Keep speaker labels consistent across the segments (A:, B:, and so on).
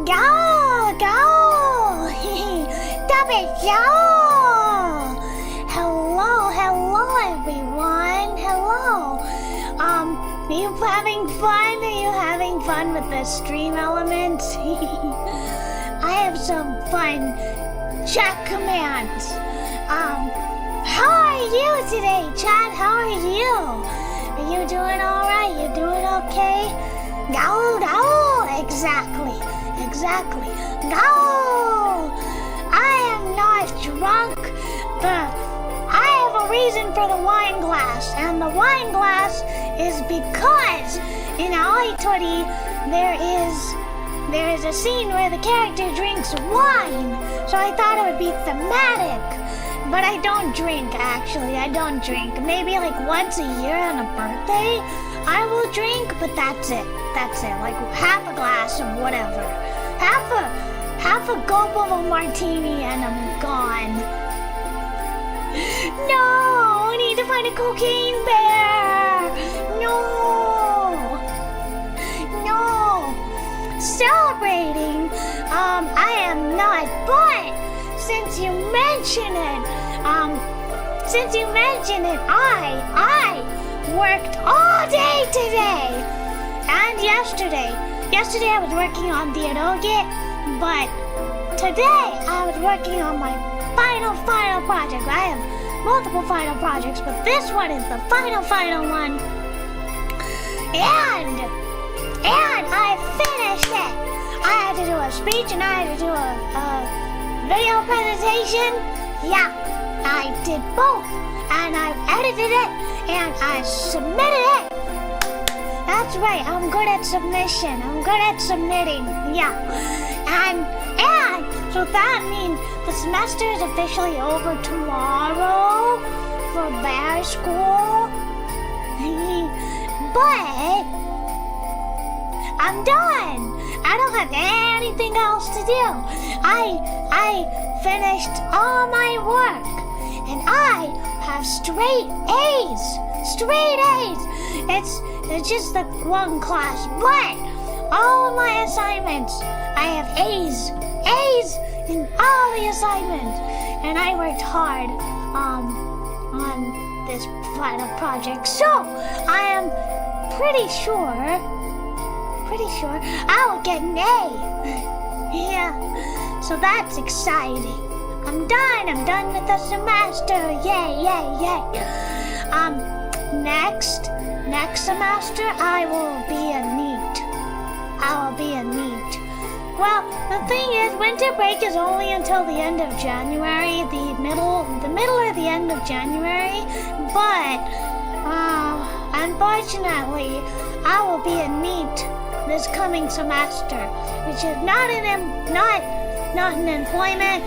A: ガオーガオー食べちゃおう Hello everyone. Hello. Are you having fun? Are you having fun with the stream element? I have some fun chat commands. How are you today, chat? How are you? Are you doing alright? You doing okay? Gao, gao! Exactly. Gao! I am not drunk, but I have a reason for the wine glass, and the wine glass is because in Aoi Tori there is a scene where the character drinks wine, so I thought it would be thematic. But I don't drink, actually. I don't drink. Maybe like once a year on a birthday, I will drink, but that's it. Like half a glass of whatever. Half a gulp of a martini and I'm gone. No! I need to find a cocaine bear! No! Celebrating? I am not, but since you mention it, I worked all day today and yesterday. Yesterday I was working on the eroge, but today I was working on my final project. I have multiple final projects, but this one is the final one. And I finished it. I had to do a speech and I had to do a video presentation. Yeah, I did both, and I edited it and I submitted it. That's right, I'm good at submission. I'm good at submitting. Yeah. And so that means the semester is officially over tomorrow for bear school. But I'm done. I don't have anything else to do. I finished all my work and I have straight A's. It's just the one class, but all of my assignments, I have A's in all the assignments, and I worked hard on this final project, so I am pretty sure I will get an A. Yeah, so that's exciting. I'm done with the semester. Yay. Next semester I will be a NEET. Well, the thing is, winter break is only until the end of January, the middle or the end of January, but unfortunately, I will be a NEET this coming semester, which is not an employment,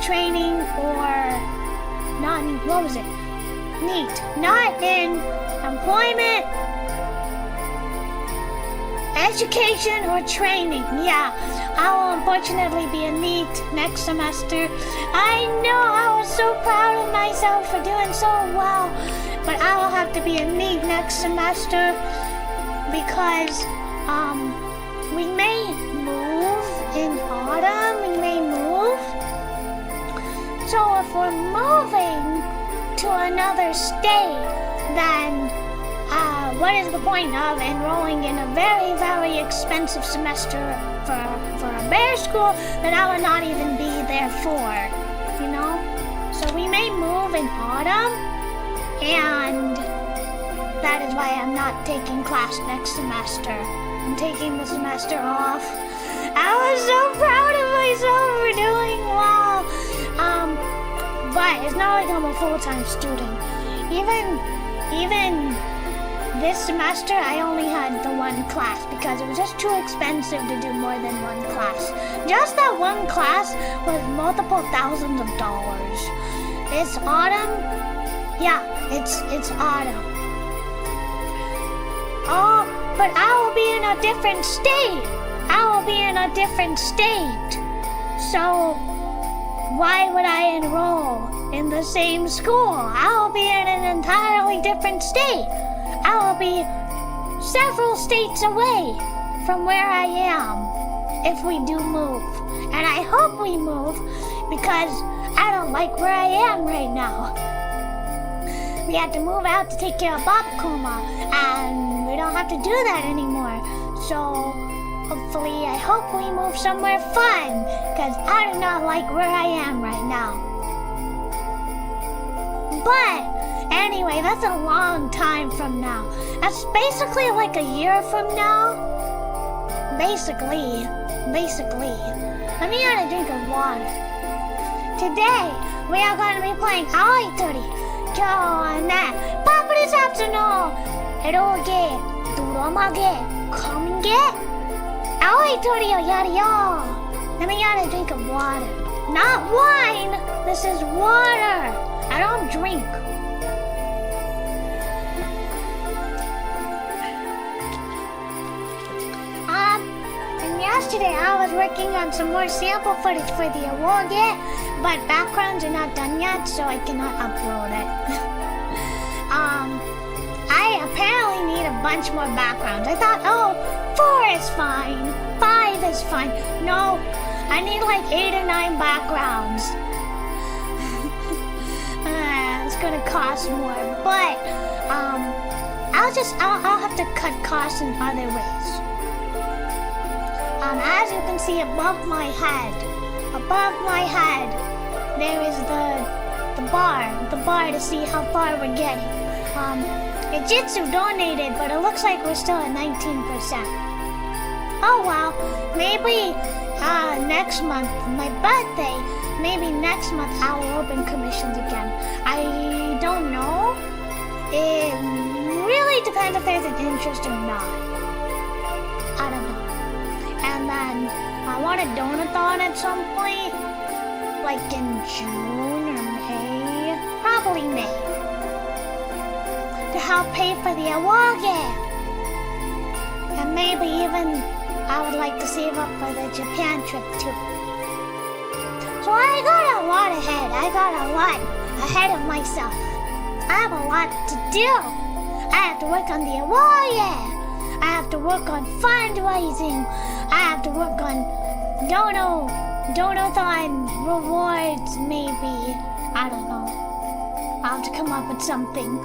A: training, or NEET, not in employment, education, or training. Yeah, I will unfortunately be a NEET next semester. I know, I was so proud of myself for doing so well, but I will have to be a NEET next semester because we may move in autumn. So if we're moving to another state, then what is the point of enrolling in a very, very expensive semester for a bear school that I would not even be there for, you know? So we may move in autumn, and that is why I'm not taking class next semester. I'm taking the semester off. I was so proud of myself for doing well. But it's not like I'm a full-time student. Even this semester, I only had the one class because it was just too expensive to do more than one class. Just that one class was multiple thousands of dollars. This autumn, yeah, it's autumn. Oh, but I will be in a different state. So why would I enroll in the same school? I will be in an entirely different state. I will be several states away from where I am. if we do move. And I hope we move because I don't like where I am right now. We had to move out to take care of Bob Kuma, and we don't have to do that anymore. So hopefully, I hope we move somewhere fun, because I do not like where I am right now. But anyway, that's a long time from now. That's basically like a year from now. Basically. Let me get a drink of water. Today, we are going to be playing Aoi Tori. 今日はね、パプリサプスのエロゲ、ドラマゲ、コミゲ、青い鳥をやるよ。Let me get a drink of water. Not wine. This is water. I don't drink. And yesterday I was working on some more sample footage for the eroge, but backgrounds are not done yet, so I cannot upload it. I apparently need a bunch more backgrounds. I thought, 4 is fine, 5 is fine. No, I need like 8 or 9 backgrounds. It's gonna cost more, but I'll have to cut costs in other ways. As you can see above my head, there is the bar to see how far we're getting. Ijitsu donated, but it looks like we're still at 19%. Oh well, maybe next month, my birthday, maybe next month I will open commissions again. I don't know. It really depends if there's an interest or not. I don't know. And then I want a donathon at some point, like in June or May, probably May, to help pay for the eroge. And maybe even I would like to save up for the Japan trip too. So I got a lot ahead. I got a lot ahead of myself. I have a lot to do. I have to work on the eroge. I have to work on fundraising. I have to work on donathon rewards, maybe. I don't know. I'll have to come up with something.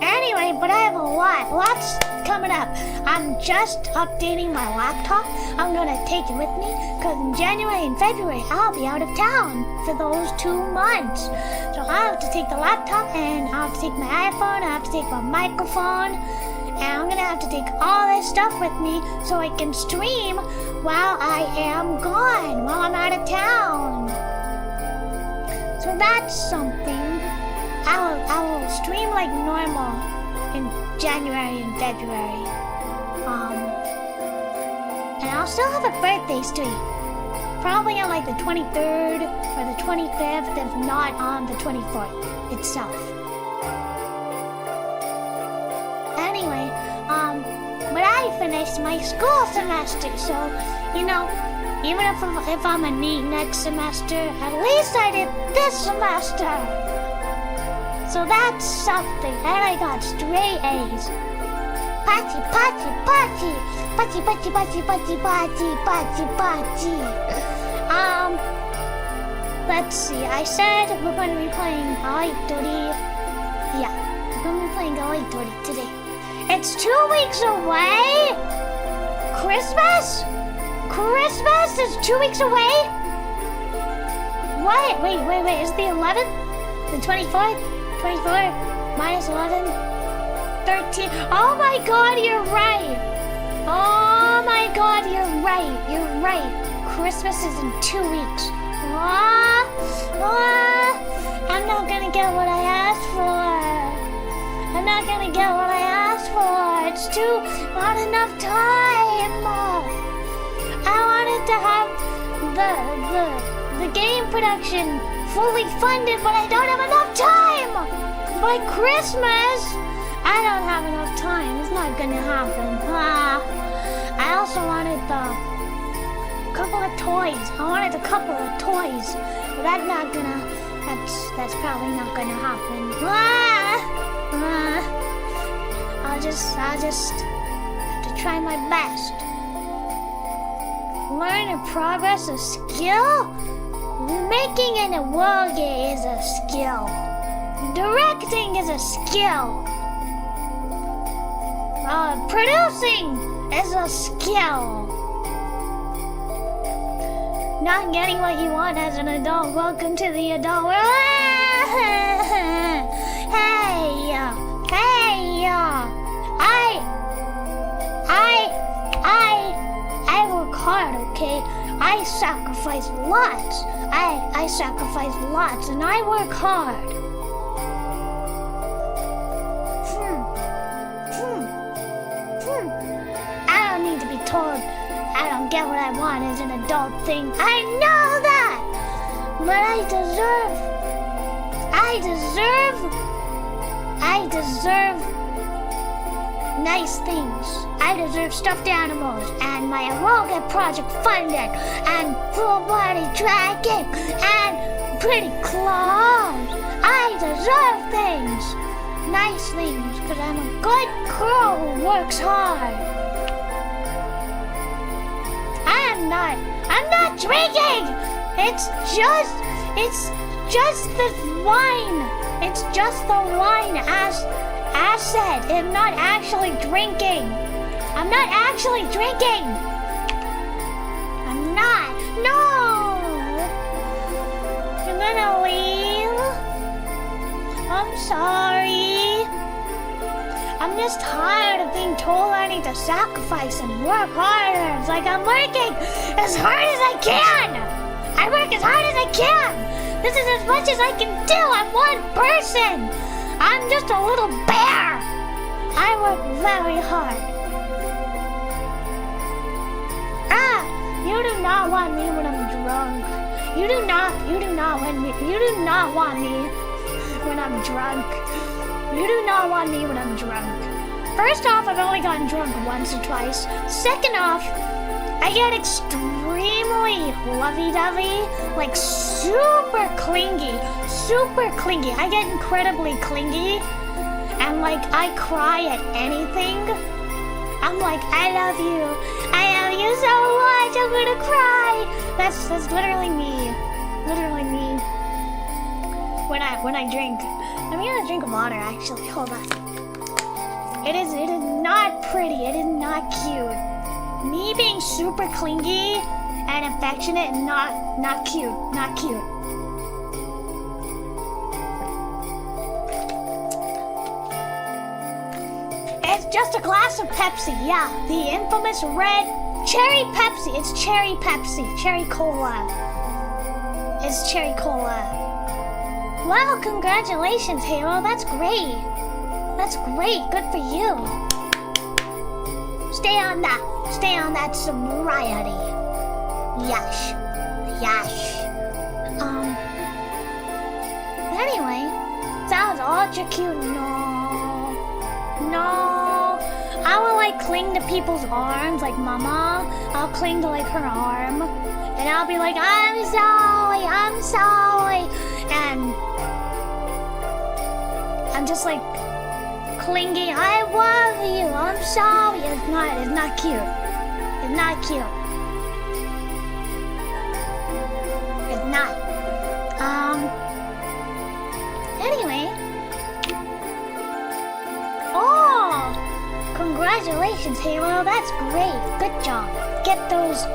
A: Anyway, but I have lots coming up. I'm just updating my laptop. I'm gonna take it with me, because in January and February, I'll be out of town for those 2 months. So I have to take the laptop, and I have to take my iPhone, I have to take my microphone, and I'm gonna have to take all this stuff with me so I can stream while I am gone, while I'm out of town. So that's something. I will stream like normal in January and February. And I'll still have a birthday stream. Probably on like the 23rd or the 25th, if not on the 24th itself. Anyway, but I finished my school semester, so, even if I'm a NEET next semester, at least I did this semester. So that's something, and I got straight A's. Pachi, pachi, pachi. Pachi, pachi, pachi, pachi, pachi, pachi, pachi. Let's see, I said we're going to be playing Aoi Tori. Yeah, we're going to be playing Aoi Tori today. It's 2 weeks away? Christmas? Christmas is 2 weeks away? What? Wait, is it the 11th? The 24th? 24 minus 11, 13. Oh my God, you're right. Oh my God, you're right. You're right. Christmas is in 2 weeks. I'm not gonna get what I asked for. I'm not gonna get what I asked for. It's not enough time. I wanted to have the game production fully funded, but I don't have enough time. By Christmas, I don't have enough time. It's not gonna happen. I also wanted a couple of toys. But that's probably not gonna happen. I'll just have to try my best. Learn and progress a skill? Making an eroge is a skill. Directing is a skill. Producing is a skill. Not getting what you want as an adult. Welcome to the adult world. I work hard, okay? I sacrifice lots. I sacrifice lots, and I work hard. I don't need to be told I don't get what I want as an adult thing. I know that! But I deserve nice things. I deserve stuffed animals and my eroge project funded and full body tracking and pretty claws. I deserve things. Nice things, because I'm a good girl who works hard. I'm not drinking! It's just the wine. It's just the wine as said. I'm not actually drinking. I'm not. No! You're gonna leave? I'm sorry. I'm just tired of being told I need to sacrifice and work harder. It's like I'm working as hard as I can. I work as hard as I can. This is as much as I can do. I'm one person. I'm just a little bear. I work very hard. You do not want me when I'm drunk. You do not want me when I'm drunk. You do not want me when I'm drunk. First off, I've only gotten drunk once or twice. Second off, I get extremely lovey-dovey, like super clingy. I get incredibly clingy, and like I cry at anything. I'm like, I love you so much, I'm gonna cry. That's literally me. When I drink. I'm gonna drink water actually. Hold on. It is not pretty. It is not cute. Me being super clingy and affectionate, not cute. Not cute. It's just a glass of Pepsi. Yeah, the infamous red cherry Pepsi. It's cherry Pepsi. Cherry cola. It's cherry cola. Wow, congratulations, Halo. That's great. Good for you. Stay on that sobriety. Yes. Anyway, that was ultra cute. No. I will like cling to people's arms, like Mama. I'll cling to like her arm, and I'll be like, I'm sorry, and I'm just like clingy. I love you. I'm sorry. It's not cute. It's not. Anyway. Oh, congratulations, Halo. That's great. Good job. Get those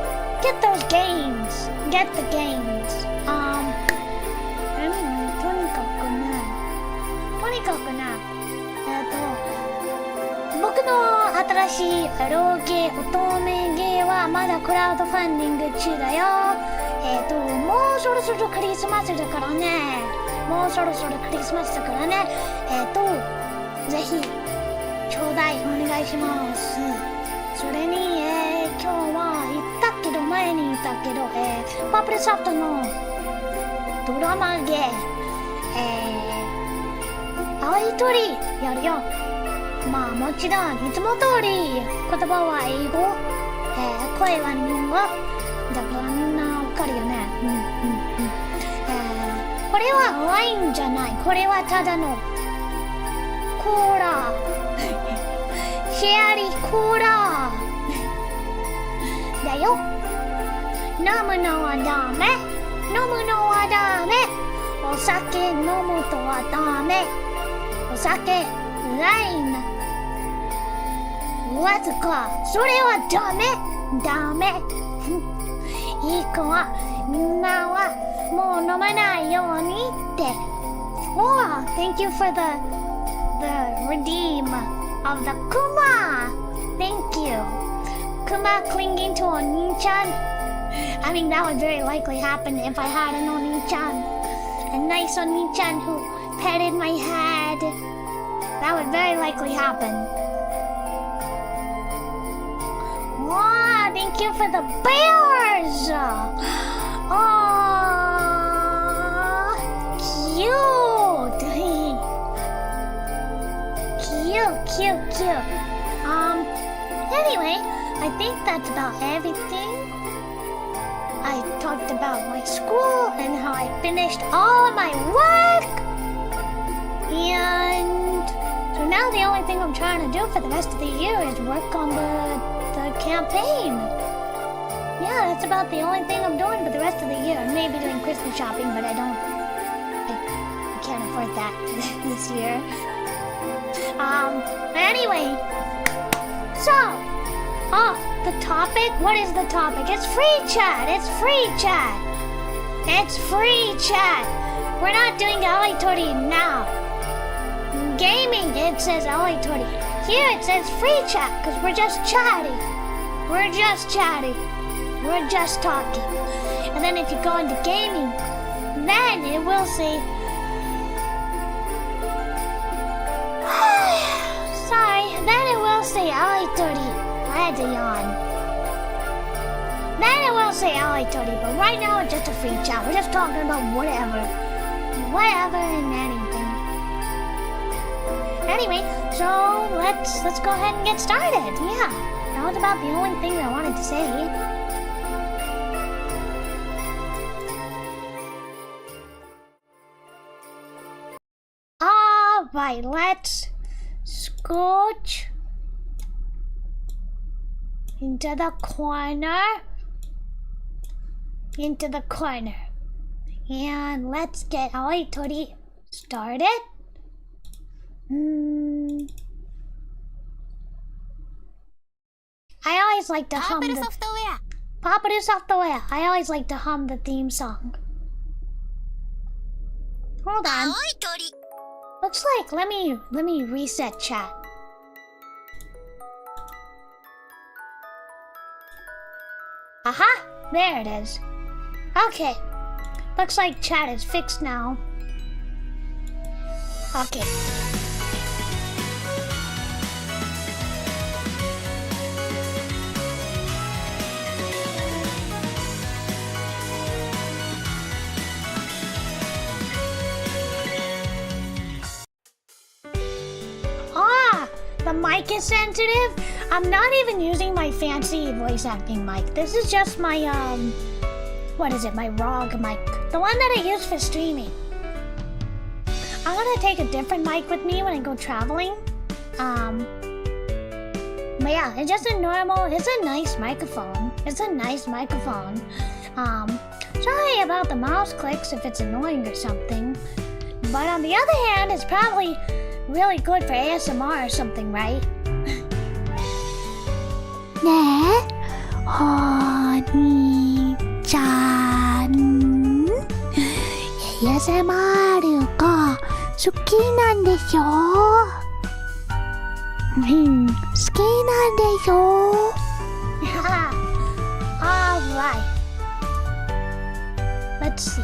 A: gains. Get the gains. Anyway, とにかくね。僕の新しいエロゲー、乙女ゲーはまだクラウドファンディング中だよ。もうそろそろクリスマスだからね。ぜひちょうだいお願いします。それに、今日は前に言ったけど、パプリソフトのドラマゲー、アオイトリやるよ。まあもちろんいつも通り言葉は英語、声は日本語だからみんなわかるよね。これはワインじゃない。これはただのコーラシェアリーコーラよ。飲むのはダメ。飲むのはダメ。お酒飲むとはダメ。お酒、ライン。わずか、それはダメ。ダメ。いい子は、今はもう飲まないようにって。Oh, thank you for the redeem of the Kuma. Thank you. Kuma clinging to Oni-chan. I mean, that would very likely happen if I had an Oni-chan. A nice Oni-chan who petted my head. That would very likely happen. Wow, thank you for the bears. Oh, cute. Cute. Anyway, I think that's about everything. I talked about my school and how I finished all of my work. And so now the only thing I'm trying to do for the rest of the year is work on the campaign. Yeah, that's about the only thing I'm doing for the rest of the year. I may be doing Christmas shopping, but I can't afford that this year. Anyway, so, the topic? What is the topic? It's free chat. It's free chat. It's free chat. We're not doing Aoi Tori now. Gaming, it says Aoi Tori. Here it says free chat because we're just chatting. We're just chatting. We're just talking. And then if you go into gaming, then it will say... Sorry, then it will say Aoi Tori. I had to yawn. Then it will say Aoi Tori, but right now it's just a free chat. We're just talking about whatever. Whatever and anything. Anyway, so let's go ahead and get started. Yeah, that was about the only thing I wanted to say. Alright, let's scooch into the corner. And let's get Aoi Tori started. I always like to hum the software. I always like to hum the theme song. Hold on. Looks like let me reset chat. Aha! There it is. Okay. Looks like chat is fixed now. Okay. The mic is sensitive. I'm not even using my fancy voice acting mic. This is just my, what is it? My ROG mic. The one that I use for streaming. I'm gonna take a different mic with me when I go traveling. But yeah, it's just a nice microphone. Sorry about the mouse clicks if it's annoying or something. But on the other hand, it's probably really good for ASMR or something, right? 네, 허니ちゃん ASMR가 好きなんでしょ好きなんでしょAlright. Let's see.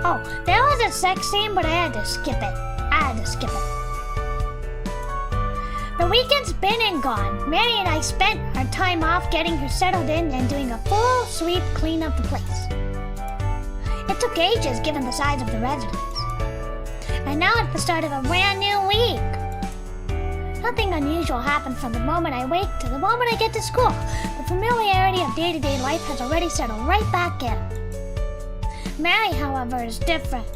A: Oh, there was a sex scene, but I had to skip it. The weekend's been and gone. Mary and I spent our time off getting her settled in and doing a full sweep clean of the place. It took ages given the size of the residence. And now it's the start of a brand new week. Nothing unusual happened from the moment I wake to the moment I get to school. The familiarity of day-to-day life has already settled right back in. Mary, however, is different.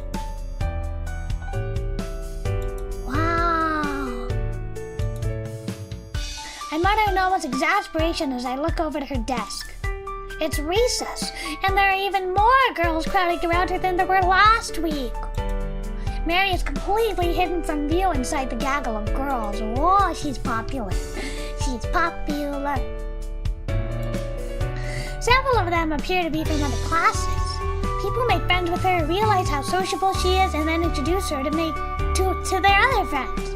A: I mutter in almost exasperation as I look over to her desk. It's recess, and there are even more girls crowding around her than there were last week. Mary is completely hidden from view inside the gaggle of girls. Oh, she's popular. She's popular. Several of them appear to be from other classes. People make friends with her, realize how sociable she is, and then introduce her to their other friends.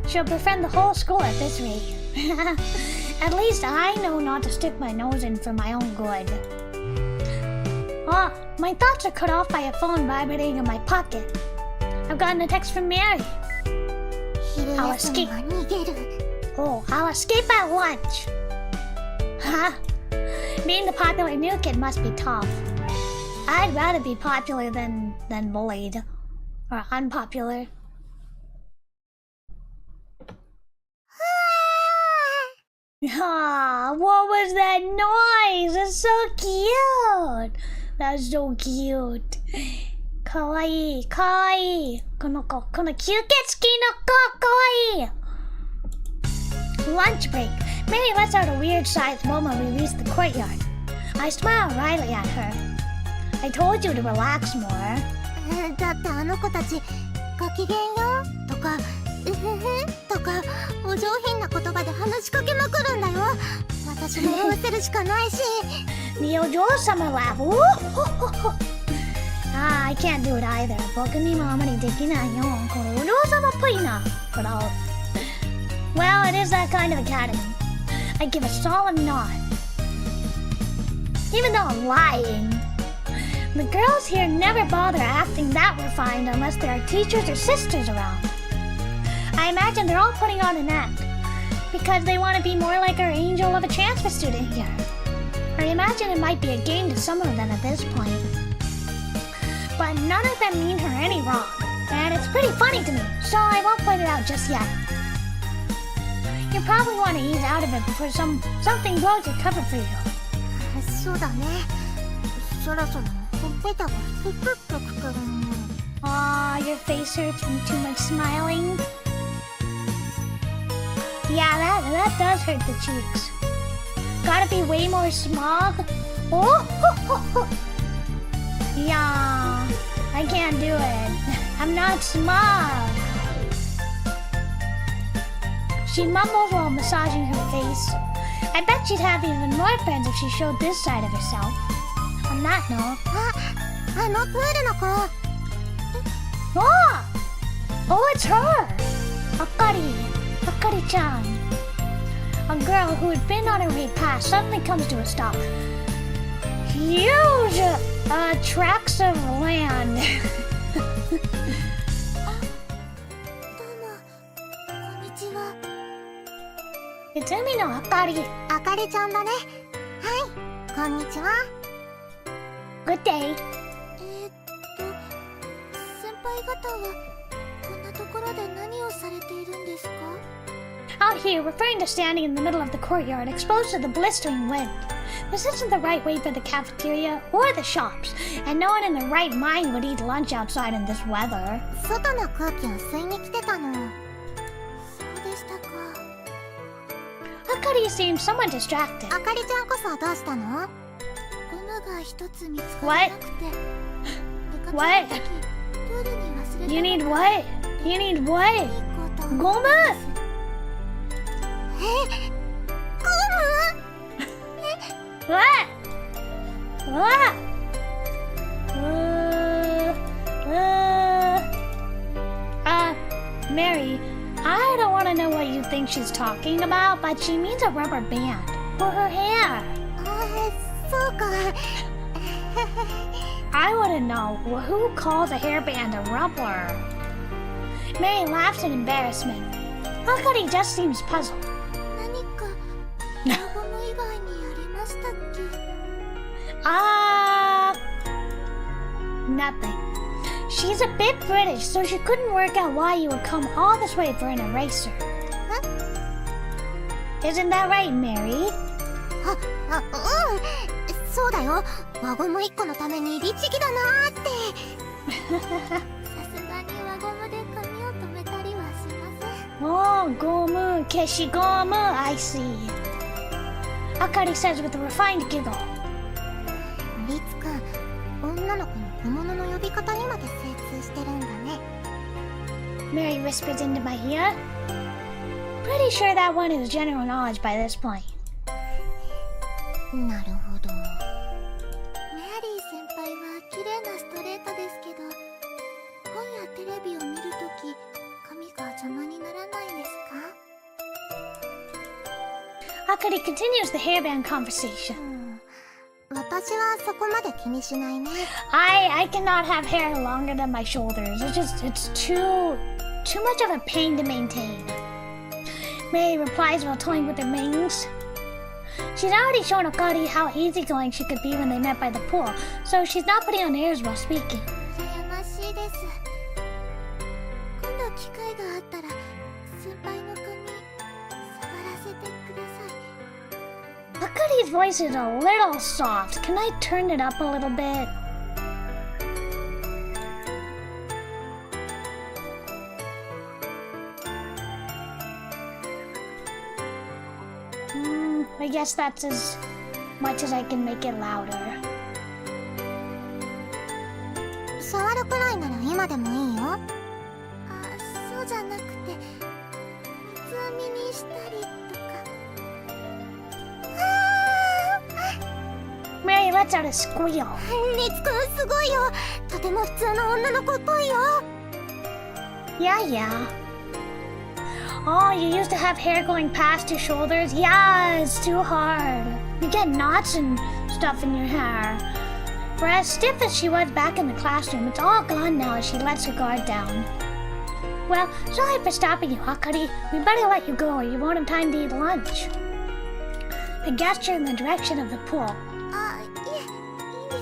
A: She'll befriend the whole school at this rate. At least I know not to stick my nose in for my own good. Oh, my thoughts are cut off by a phone vibrating in my pocket. I've gotten a text from Mary. I'll escape. I'll escape at lunch. Huh? Being the popular new kid must be tough. I'd rather be popular than bullied. Or unpopular. Ah, what was that noise? It's so cute. That's so cute. Kawaii, kawaii. Kono kyuketsuki no ko kawaii. Lunch break. Mary lets out a weird-sized moan when we reach the courtyard. I smile wryly at her. I told you to relax more.
B: だってあの子たちごきげんようとかうふふとかお上品な言葉で話しかけまくるんだよ。私も合わせるしかないし。
A: The Ojo-sama laugh. Ah, I can't do it either. 僕にもあまりできないよ。このお嬢様っぽいな。この Well, it is that kind of academy. I give a solemn nod. Even though I'm lying. The girls here never bother acting that refined unless there are teachers or sisters around. I imagine they're all putting on an act because they want to be more like our angel of a transfer student here. I imagine it might be a game to some of them at this point. But none of them mean her any wrong, and it's pretty funny to me, so I won't point it out just yet. You probably want to ease out of it before something blows your cover for you.
B: そうだね。そろそろほっぺたがぷくっとくる。
A: Aw, your face hurts from too much smiling. Yeah, that does hurt the cheeks. Gotta be way more smog. Oh, yeah, I can't do it. I'm not smog. She mumbles while massaging her face. I bet she'd have even more friends if she showed this side of herself. On that note...
B: あのプールの子。
A: Oh, it's her! Akari-chan. A girl who had been on her way past suddenly comes to a stop. Huge tracts of land.
B: どうも、こんにちは。
A: It's Umi no Akari.
B: あかりちゃんだね。はい、こんにちは。
A: Good day.
B: 先輩方はこんなところで何をされているんですか？
A: Out here, referring to standing in the middle of the courtyard, exposed to the blistering wind. This isn't the right way for the cafeteria or the shops, and no one in their right mind would eat lunch outside in this weather.
B: 外の空気を吸いに来てたの。そうでしたか。
A: Akari seems somewhat distracted.
B: あかりちゃんこそどうしたの？ゴムが一つ見つからなくて。
A: What? You need what? You need what? ゴム？
B: ゴム？What?
A: What? Mary, I don't want to know what you think she's talking about, but she means a rubber band for her hair.
B: そうか。
A: I wouldn't know. Who calls a hairband a rubber? Mary laughs in embarrassment. Akari just seems puzzled.
B: 何かゴム以外にありましたっけ？Nothing.
A: She's a bit British, so she couldn't work out why you would come all this way for an eraser. Isn't that right, Mary?
B: そうだよ。輪ゴム1個のために律儀だなーって。さすがに輪ゴムで髪を留めたりはしません。
A: Oh, gomu, keshigomu, I see. Akari says with a refined giggle.
B: リツくん、女の子の小物の呼び方にまで精通してるんだね。
A: Mary whispers into my ear. Pretty sure that one is general knowledge by this point.
B: なるほど。メアリー先輩は綺麗なストレートですけど、本やテレビを見るとき、髪が邪魔にならないんですか？
A: Akari continues the hairband conversation.
B: 私はそこまで気にしないね。
A: I cannot have hair longer than my shoulders. It's too much of a pain to maintain. Mary replies while toying with her bangs. She's already shown Akari how easygoing she could be when they met by the pool, so she's not putting on airs while speaking.
B: 羨ましいです。今度機会があったら先輩の髪触らせてください。
A: Akari's voice is a little soft. Can I turn it up a little bit? I guess that's as much as I can make it louder.
B: 触るくらいなら今でもいいよ。そうじゃなくて水編みにしたりとか。
A: Mary lets out a squeal.
B: リツくんすごいよ。とても普通の女の子っぽいよ。
A: Yeah. Oh, you used to have hair going past your shoulders? Yeah, it's too hard. You get knots and stuff in your hair. For as stiff as she was back in the classroom, it's all gone now as she lets her guard down. Well, sorry for stopping you, Akari. We better let you go or you won't have time to eat lunch. I gesture in the direction of the pool.
B: いいです。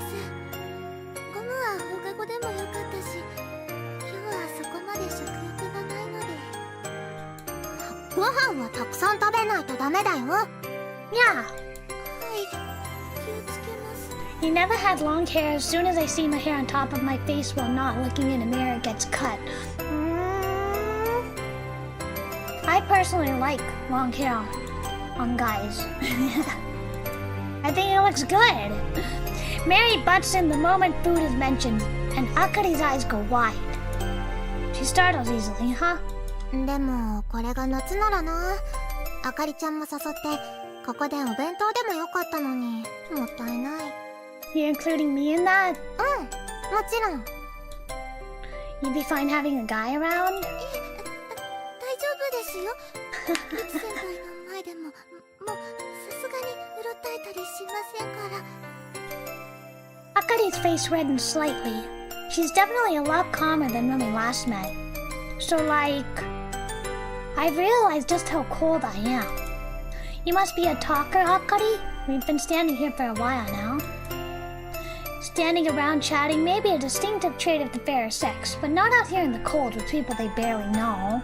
B: ゴムは放課後でもよかったし、今日はそこまで食欲がないので。ご飯はたくさん食べないとダメだよ。
A: Yeah.
B: 気をつけます。
A: You never had long hair. As soon as I see my hair on top of my face while not looking in a mirror, it gets cut. I personally like long hair on guys. I think it looks good. Mary butts in the moment food is mentioned, and Akari's eyes go wide. She startles easily, huh?
B: でもこれが夏ならな。あかりちゃんも誘ってここでお弁当でもよかったのにもったいない。
A: You're including me in that?
B: もちろん。
A: You'd be fine having a guy around?
B: 大丈夫ですよ。リツ先輩の前でももうさすがにうろたえたりしませんから。
A: Akari's face reddened slightly. She's definitely a lot calmer than when we last met. So I've realized just how cold I am. You must be a talker, Akari? We've been standing here for a while now. Standing around chatting may be a distinctive trait of the fairer sex, but not out here in the cold with people they barely know.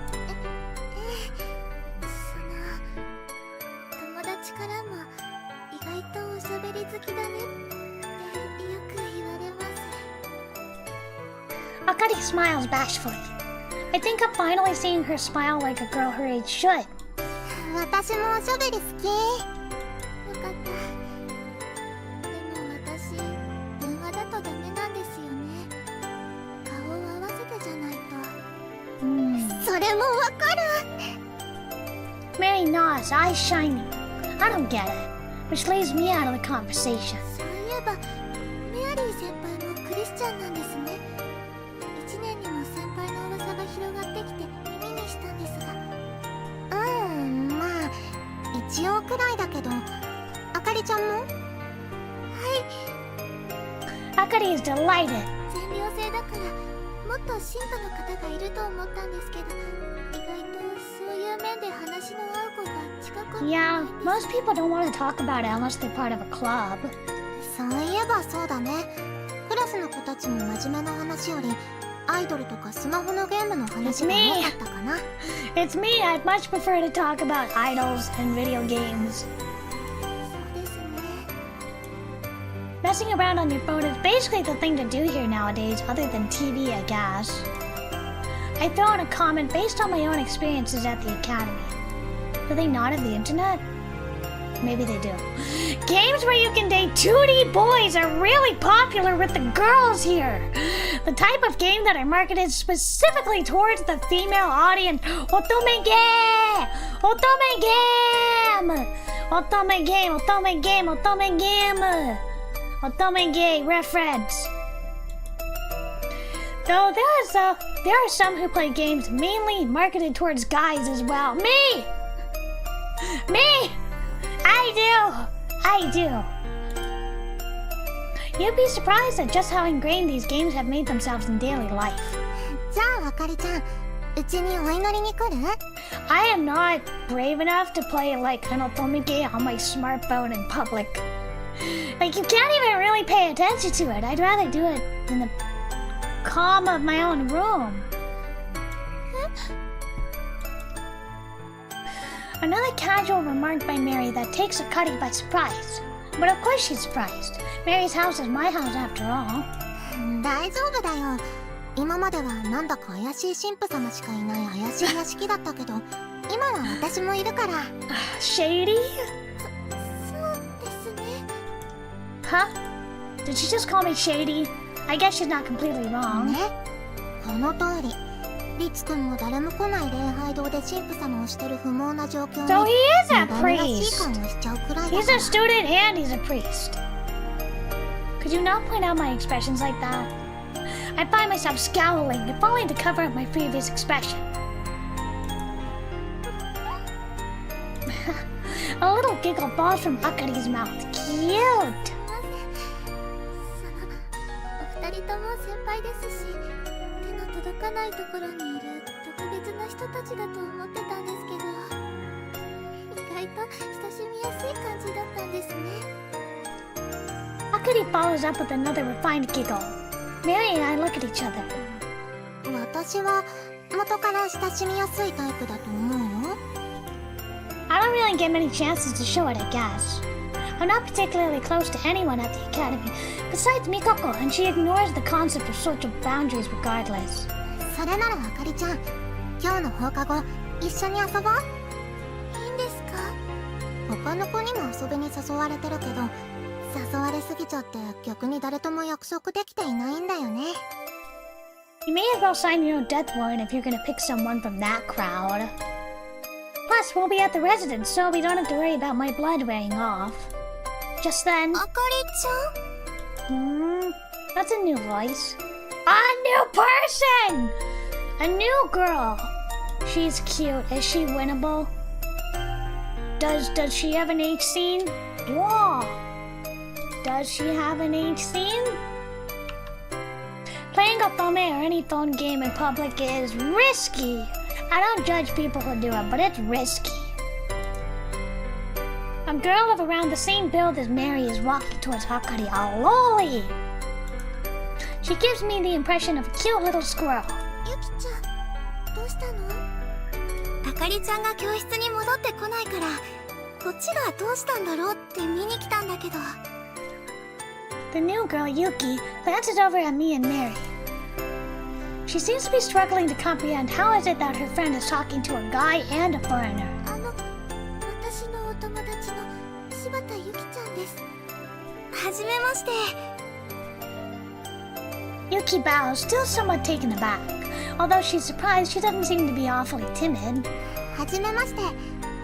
B: 友達からも意外とおしゃべり好きだねってよく言われます。
A: Akari smiles bashfully. I think I'm finally seeing her smile like a girl her age should.
B: 私もおしゃべり好き。よかった。でも私電話だとダメなんですよね。顔を合わせてじゃないと。それもわかる。
A: Mary nods, eyes shining. I don't get it, which leaves me out of the conversation.
B: そういえばメアリー先輩もクリスチャンなんですね。1年にも先輩の噂が広がってきて耳にしたんですが。まあ一応くらいだけど。あかりちゃんも？はい。
A: Akari is delighted.
B: 全寮制だからもっと信徒の方がいると思ったんですけど、意外とそういう面で話の合う子が近くにいない
A: Yeah,
B: んです。
A: most people don't want to talk about it unless they're part of a club.
B: そういえばそうだね。クラスの子たちも真面目な話よりアイドルとかスマホのゲームの話が多かったかな。
A: It's me, I'd much prefer to talk about idols and video games.
B: そうですね。
A: Messing around on your phone is basically the thing to do here nowadays, other than TV, I guess. I throw in a comment based on my own experiences at the academy. Do they not have the internet? Maybe they do. Games where you can date 2D boys are really popular with the girls here. The type of game that are marketed specifically towards the female audience. Otome game! Otome game! Otome game! Otome game! Otome game! Otome game reference. Though there are some who play games mainly marketed towards guys as well. Me! I do. You'd be surprised at just how ingrained these games have made themselves in daily life.
B: じゃああかりちゃん、うちにお祈りに来る？
A: I am not brave enough to play like an otome game on my smartphone in public. Like, you can't even really pay attention to it. I'd rather do it in the calm of my own room. Another casual remark by Mary that takes Akari by surprise. But of course she's surprised. Mary's house is my house after all.
B: 大丈夫だよ。今まではなんだか怪しい神父様しかいない怪しい屋敷だったけど、今は私もいるから。
A: Shady?
B: そうですね。
A: Huh? Did she just call me shady? I guess she's not completely wrong.
B: ね、この通り。リツ君も誰も来ない礼拝堂で神父様をしてる不毛な状況に
A: So he is a
B: 無駄らしい
A: priest.
B: 感をしちゃうくらいだ
A: He's
B: か
A: a
B: ら。
A: student and he's a priest. Could you not point out my expressions like that? I find myself scowling, if only to cover up my previous expression. A little giggle balls from Akari's mouth. Cute!
B: お二人とも先輩ですし、手の届かないところにいる特別な人たちだと思ってたんですけど、意外と親しみやすい感じだったんですね。
A: Akari follows up with another refined giggle. Mary and I look at each other.
B: 私は元から親しみやすいタイプだと思うよ。
A: I don't really get many chances to show it, I guess. I'm not particularly close to anyone at the academy, besides Mikako, and she ignores the concept of social boundaries regardless.
B: それならあかりちゃん、今日の放課後一緒に遊ぼう。いいんですか？他の子にも遊びに誘われてるけど、誘われすぎちゃって逆に誰とも約束できていないんだよね。
A: You may as well sign your own death warrant if you're gonna pick someone from that crowd. Plus, we'll be at the residence, so we don't have to worry about my blood wearing off. Just then...
B: あかりちゃん？
A: That's a new voice. A new person! A new girl. She's cute. Is she winnable? Does she have an H scene? Whoa! Does she have an H scene? Playing otome or any phone game in public is risky. I don't judge people who do it, but it's risky. A girl of around the same build as Mary is walking towards Hakari, a loli. She gives me the impression of a cute little squirrel.
B: ゆきちゃん、どうしたの？あかりちゃんが教室に戻ってこないから、こっちがどうしたんだろうって見に来たんだけど。
A: The new girl, Yuki, glances over at me and Mary. She seems to be struggling to comprehend how is it that her friend is talking to a guy and a foreigner.
B: 私のお友達の柴田ゆきちゃんです。はじめまして。
A: Yuki bows, still somewhat taken aback. Although she's surprised, she doesn't seem to be awfully timid.
B: はじめまして。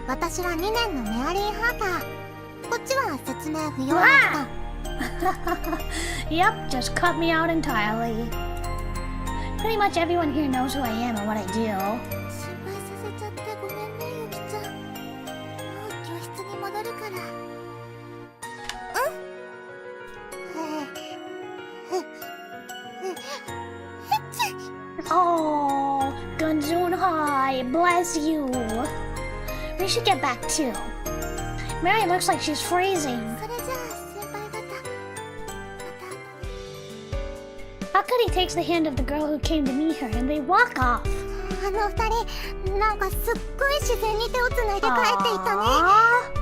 B: 私は2年のメアリー・ハーター。こっちは説明不要だけど。
A: Yep, just cut me out entirely. Pretty much everyone here knows who I am and what I do.
B: 心配させちゃってごめんね、ゆきちゃん。もう教室に戻るから。
A: Oh, Gunzoon High, bless you. We should get back too. Mary looks like she's freezing.
B: それじゃあ先輩方、また。
A: Akari takes the hand of the girl who came to meet her and they walk off.
B: あの二人、なんかすっごい自然に手をつないで帰っていたね。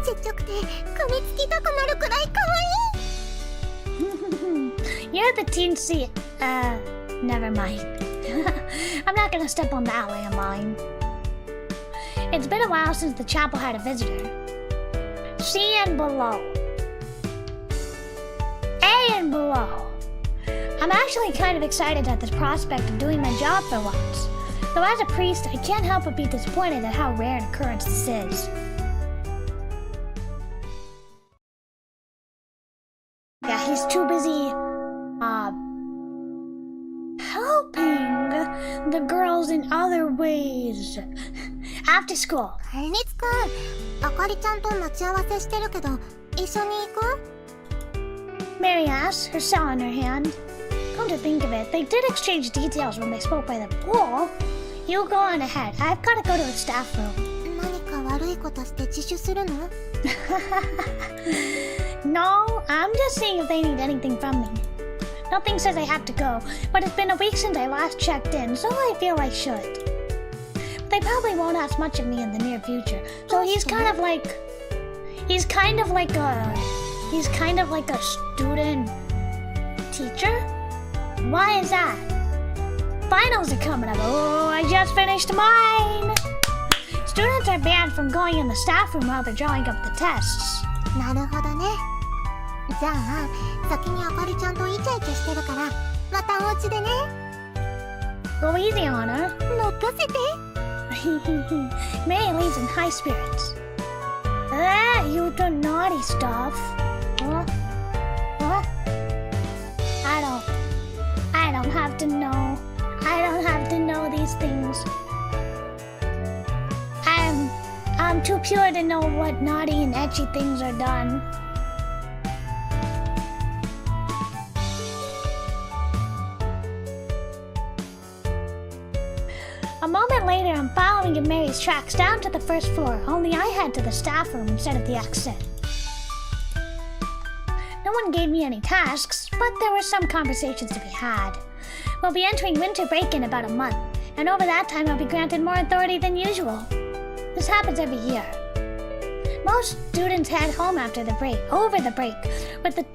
B: ちっちゃくて噛みつきたくなるくらい可愛い。
A: You're the teensy... never mind. I'm not gonna step on that landmine. It's been a while since the chapel had a visitor. C and below. A and below. I'm actually kind of excited at the prospect of doing my job for once. Though as a priest, I can't help but be disappointed at how rare an occurrence this is. Yeah, he's too busy, helping the girls in other ways. After school.
B: リツくん、あかりちゃんと待ち合わせしてるけど、一緒に行く？
A: Mary asked, her cell in her hand. Come to think of it, they did exchange details when they spoke by the pool. You go on ahead. I've got to go to the staff room.
B: 何か悪いことして自首するの？
A: No, I'm just seeing if they need anything from me. Nothing says I have to go, but it's been a week since I last checked in, so I feel I should. But they probably won't ask much of me in the near future, so he's kind of like a student teacher? Why is that? Finals are coming up. Oh, I just finished mine! Students are banned from going in the staff room while they're drawing up the tests.
B: なるほどね。じゃあ、先にあかりちゃんとイチャイチャしてるから、またお家でね。
A: Go easy on her.
B: 任せて。
A: Mary leaves in high spirits. You do naughty stuff. What? I don't have to know. I don't have to know these things. I'm too pure to know what naughty and etchy things are done. A moment later, I'm following in Mary's tracks down to the first floor, only I head to the staff room instead of the exit. No one gave me any tasks, but there were some conversations to be had. We'll be entering winter break in about a month, and over that time I'll be granted more authority than usual. This happens every year. Most students head home over the break, with the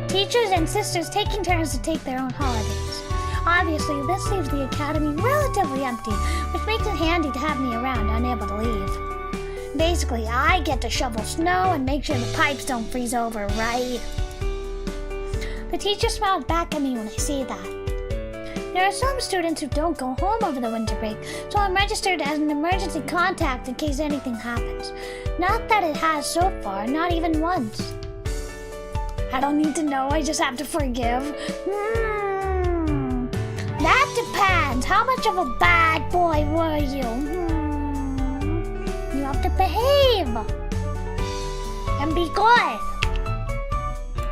A: teachers and sisters taking turns to take their own holidays. Obviously, this leaves the academy relatively empty, which makes it handy to have me around, unable to leave. Basically, I get to shovel snow and make sure the pipes don't freeze over, right? The teacher smiles back at me when I say that. There are some students who don't go home over the winter break, so I'm registered as an emergency contact in case anything happens. Not that it has so far, not even once. I don't need to know, I just have to forgive. That depends. How much of a bad boy were you? You have to behave and be good.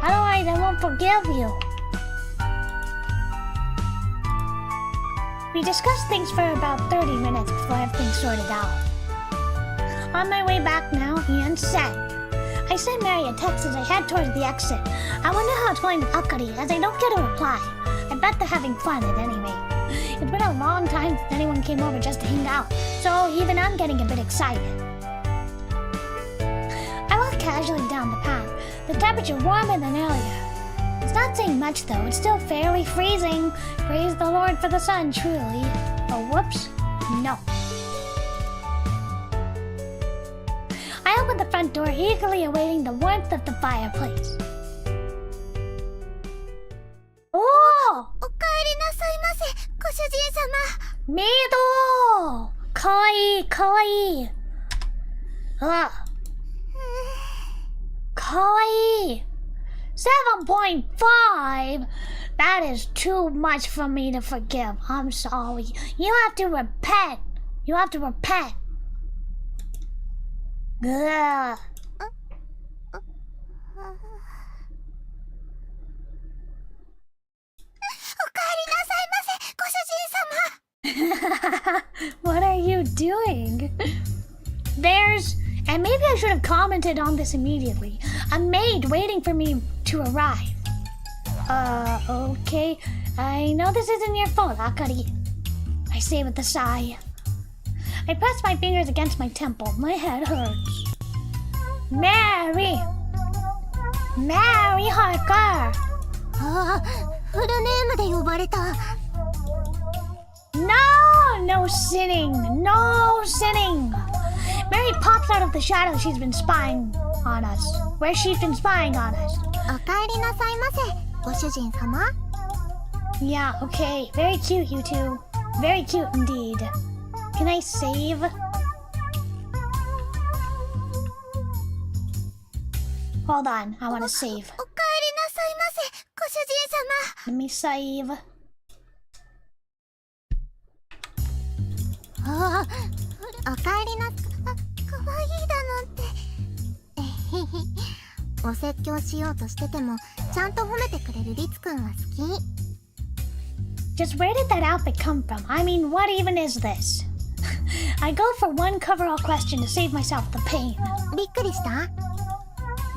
A: Otherwise, I won't forgive you. We discussed things for about 30 minutes before everything's sorted out. On my way back now, Ian said, I sent Mary a text as I head towards the exit. I wonder how it's going with Akari, as I don't get a reply. I bet they're having fun at any rate. It's been a long time since anyone came over just to hang out, so even I'm getting a bit excited. I walk casually down the path, the temperature warmer than earlier. It's not saying much though, it's still fairly freezing. Praise the Lord for the sun, truly. Oh, whoops. No. I open the front door, eagerly awaiting the warmth of the fireplace. Oh!
B: おかえりなさいませ、ご主人様。
A: メイド！かわいい、かわいい。あ。かわいい。7.5? That is too much for me to forgive. I'm sorry. You have to repent. You have to repent. Ugh.
B: おかえりなさいませ、ご主人様。
A: What are you doing? And maybe I should have commented on this immediately. A maid waiting for me to arrive. Okay. I know this isn't your fault, Akari. I say with a sigh. I press my fingers against my temple. My head hurts. Mary! Mary Harker!
B: ああ、フルネームで呼ばれた。
A: No! No sinning! No sinning! Mary pops out of the shadow she's been spying on us. Where she's been spying on us.
B: おかえりなさいませ、ご主人様。
A: Yeah, okay. Very cute, you two. Very cute indeed. Can I save? Hold on, I want to save.
B: おかえりなさいませ、ご主人様。
A: Let me save.
B: おかえりな、かわいいだなんて。お説教しようとしててもちゃんと褒めてくれるリツくんは好き。
A: Just where did that outfit come from? I mean, what even is this? I go for one coverall question to save myself the pain.
B: びっくりした？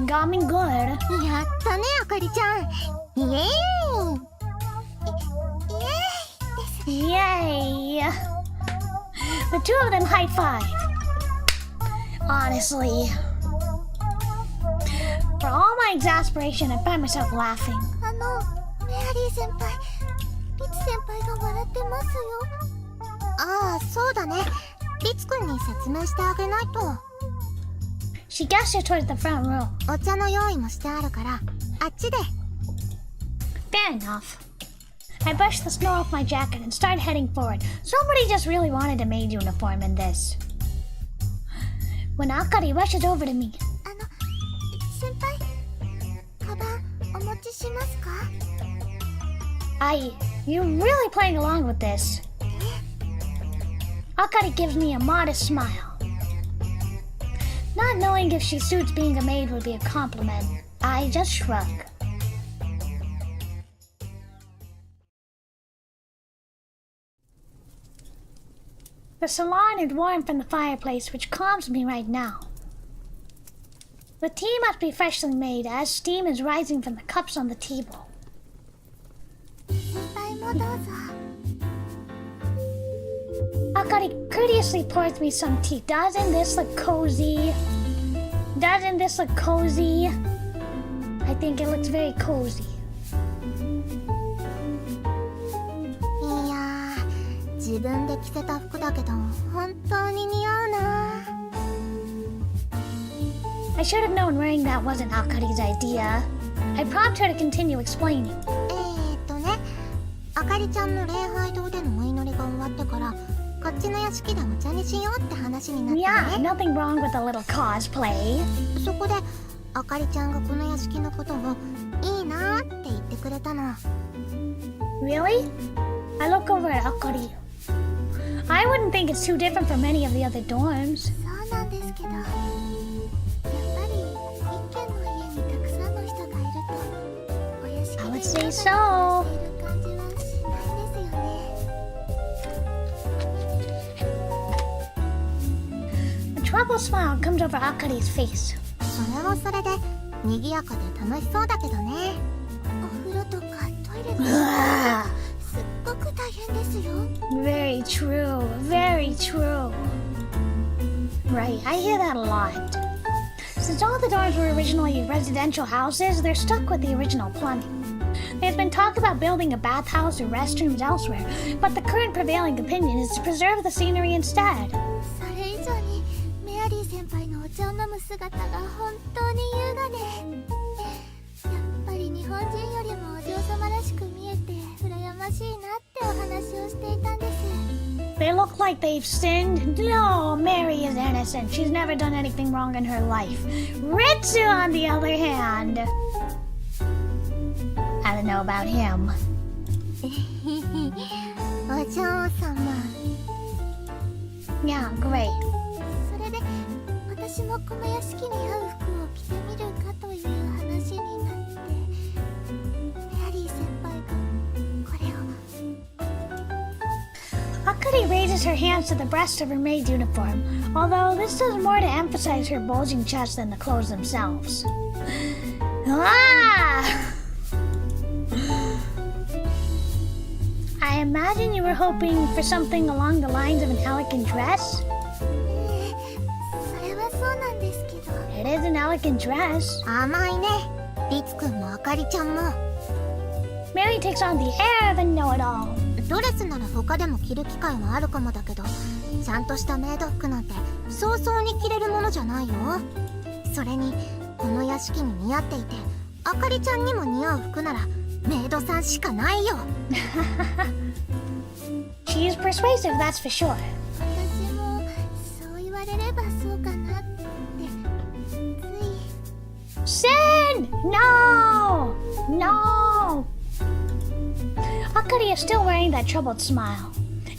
A: Got me good.
B: やったね、あかりちゃん。イエーイ。イエーイです。
A: Yay! The two of them high five. Honestly. For all my exasperation, I find myself laughing.
B: メアリー先輩、リツ先輩が笑ってますよ。ああ、そうだね。リツくんに説明してあげないと。
A: She gestured towards the front row.
B: お茶の用意もしてあるから、あっちで。
A: Fair enough. I brushed the snow off my jacket and started heading forward. Somebody just really wanted a maid uniform in this. When Akari rushes over to me.
B: 先輩、カバンお持ちしますか？
A: You're really playing along with this. Akari gives me a modest smile. Not knowing if she suits being a maid would be a compliment, I just shrug. The salon is warm from the fireplace, which calms me right now. The tea must be freshly made, as steam is rising from the cups on the table.
B: 先輩もどうぞ。
A: Akari courteously pours me some tea. Doesn't this look cozy? Doesn't this look cozy? I think it looks very cozy.
B: いやー、自分で着せた服だけど本当に似合うな。
A: I should have known wearing that wasn't Akari's idea. I prompt her to continue explaining.
B: ね、あかりちゃんの礼拝堂でのお祈りが終わってからこっちの屋敷でお茶にしようって話になってね。
A: Yeah, nothing wrong with a little cosplay.
B: そこであかりちゃんがこの屋敷のことをいいなーって言ってくれたの。
A: Really? I look over at Akari. I wouldn't think it's too different from any of the other dorms.
B: そうなんですけど、やっぱり一軒の家にたくさんの人がいるとお屋敷で
A: I would say so.
B: いる感じはしないですよね。
A: A troubled smile comes over Akari's face.
B: それはそれで賑やかで楽しそうだけどね。お風呂とかトイレのすっごく大変ですよ。
A: Very true, very true. Right, I hear that a lot. Since all the dorms were originally residential houses, they're stuck with the original plumbing. There's been talk about building a bathhouse or restrooms elsewhere, but the current prevailing opinion is to preserve the scenery instead.
B: それ以上にメアリー先輩のお茶を飲む姿が本当に優雅で、やっぱり日本人よりもお嬢様らしく見えて羨ましいなってお話をしていたんです。
A: They look like they've sinned. No, Mary is innocent. She's never done anything wrong in her life. Ritsu, on the other hand. I don't know about him.
B: お嬢様。
A: Yeah, great.
B: それで私もこの屋敷に合う服を着てみるかという話になって、メアリー先輩がこれを。
A: Akari raises her hands to the breast of her maid uniform, although this does more to emphasize her bulging chest than the clothes themselves. Ah! I imagine you were hoping for something along the lines of an elegant dress?
B: それはそうなんですけど。
A: It is an elegant dress.
B: 甘いね。リツくんもあかりちゃんも。
A: Mary takes on the air of a know-it-all.
B: ドレスなら他でも着る機会はあるかもだけど、ちゃんとしたメイド服なんて早々に着れるものじゃないよ。それにこの屋敷に似合っていて、あかりちゃんにも似合う服ならメイドさんしかないよ。
A: She's persuasive, that's for sure.
B: 私もそう言われればそうかなってつい。
A: Sin! No! No! Akari is still wearing that troubled smile.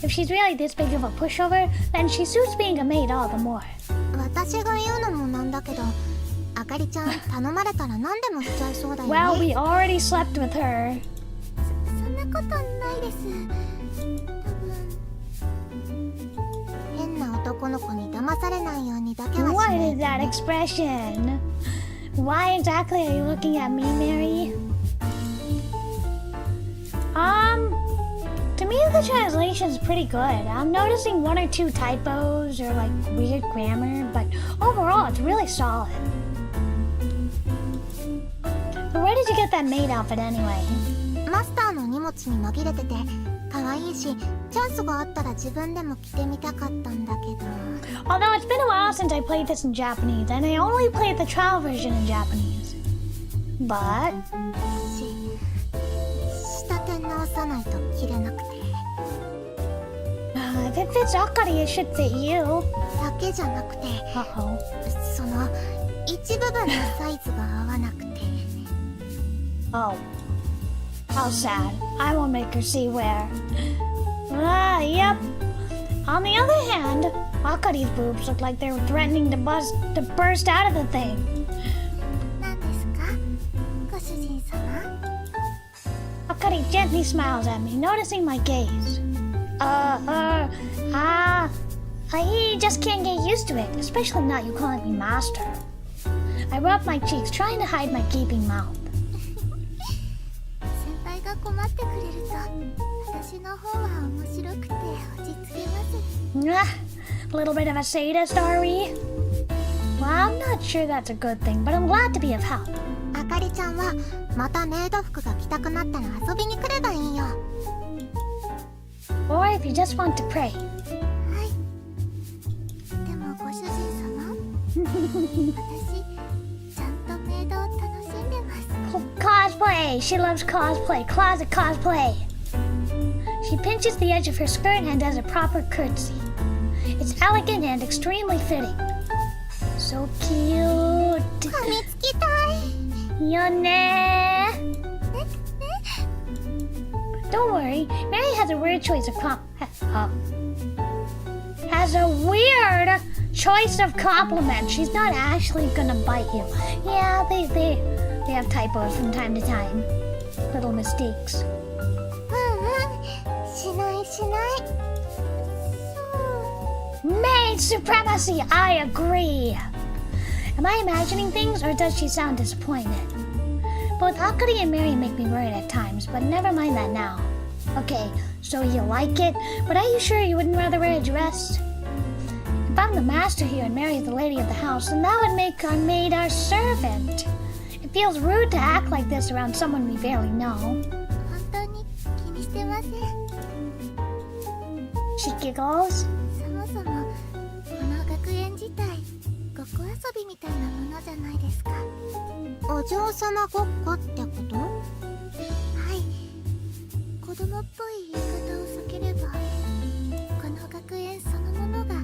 A: If she's really this big of a pushover, then she suits being a maid all the more.
B: 私が言うのもなんだけど、あかりちゃん頼まれたら何でもしちゃいそうだよね。
A: Well, we already slept with her.
B: そんなことないです。多分変な男の子に騙されないようにだけはし
A: What
B: ない
A: is that expression? Why exactly are you looking at me, Mary? To me the translation's pretty good. I'm noticing one or two typos or like weird grammar, but overall it's really solid. But where did you get that maid outfit anyway?
B: マスターの荷物に紛れてて可愛いし、チャンスがあったら自分でも着てみたかったんだけど。
A: Although it's been a while since I played this in Japanese, and I only played the trial version in Japanese. But
B: 仕立て直さないと着れなくて。
A: if it fits Akari, it should fit you.
B: だけじゃなくて、
A: Uh-oh.
B: その一部分のサイズが合わなくて。
A: Oh. How sad. I won't make her see where. Yep. On the other hand, Akari's boobs look like they were threatening to burst out of the thing.
B: 何ですか、ご主人様。
A: Akari gently smiles at me, noticing my gaze. I just can't get used to it, especially not you calling me master. I rub my cheeks, trying to hide my gaping mouth.
B: 先輩が困ってくれると、私の方は面白くて落ち着けます。
A: A little bit of a sadist, are we? Well, I'm not sure that's a good thing, but I'm glad to be of help.
B: あかりちゃんはまたメイド服が着たくなったら遊びに来ればいいよ。
A: Or if you just want to pray.
B: はい。でもご主人様、私ちゃんとメイドを楽しんでます。
A: Cosplay! She loves cosplay. Closet cosplay. She pinches the edge of her skirt and does a proper curtsy. It's elegant and extremely fitting. So cute.
B: 噛みつきたい。
A: よね. Don't worry, Mary has a weird choice of has a weird choice of compliments. She's not actually gonna bite you. Yeah, they have typos from time to time. Little mistakes.
B: しないしない。
A: Maid supremacy, I agree. Am I imagining things or does she sound disappointed? Both Akari and Mary make me worried at times, but never mind that now. Okay, so you like it, but are you sure you wouldn't rather wear a dress? If I'm the master here and Mary's the lady of the house, then that would make our maid our servant. It feels rude to act like this around someone we barely know.
B: 本当に気にしてません。
A: She giggles.
B: そもそもこの学園自体ごっこ遊びみたいなものじゃないですか。お嬢様ごっこってこと？はい。子供っぽい言い方を避ければ、この学園そのものが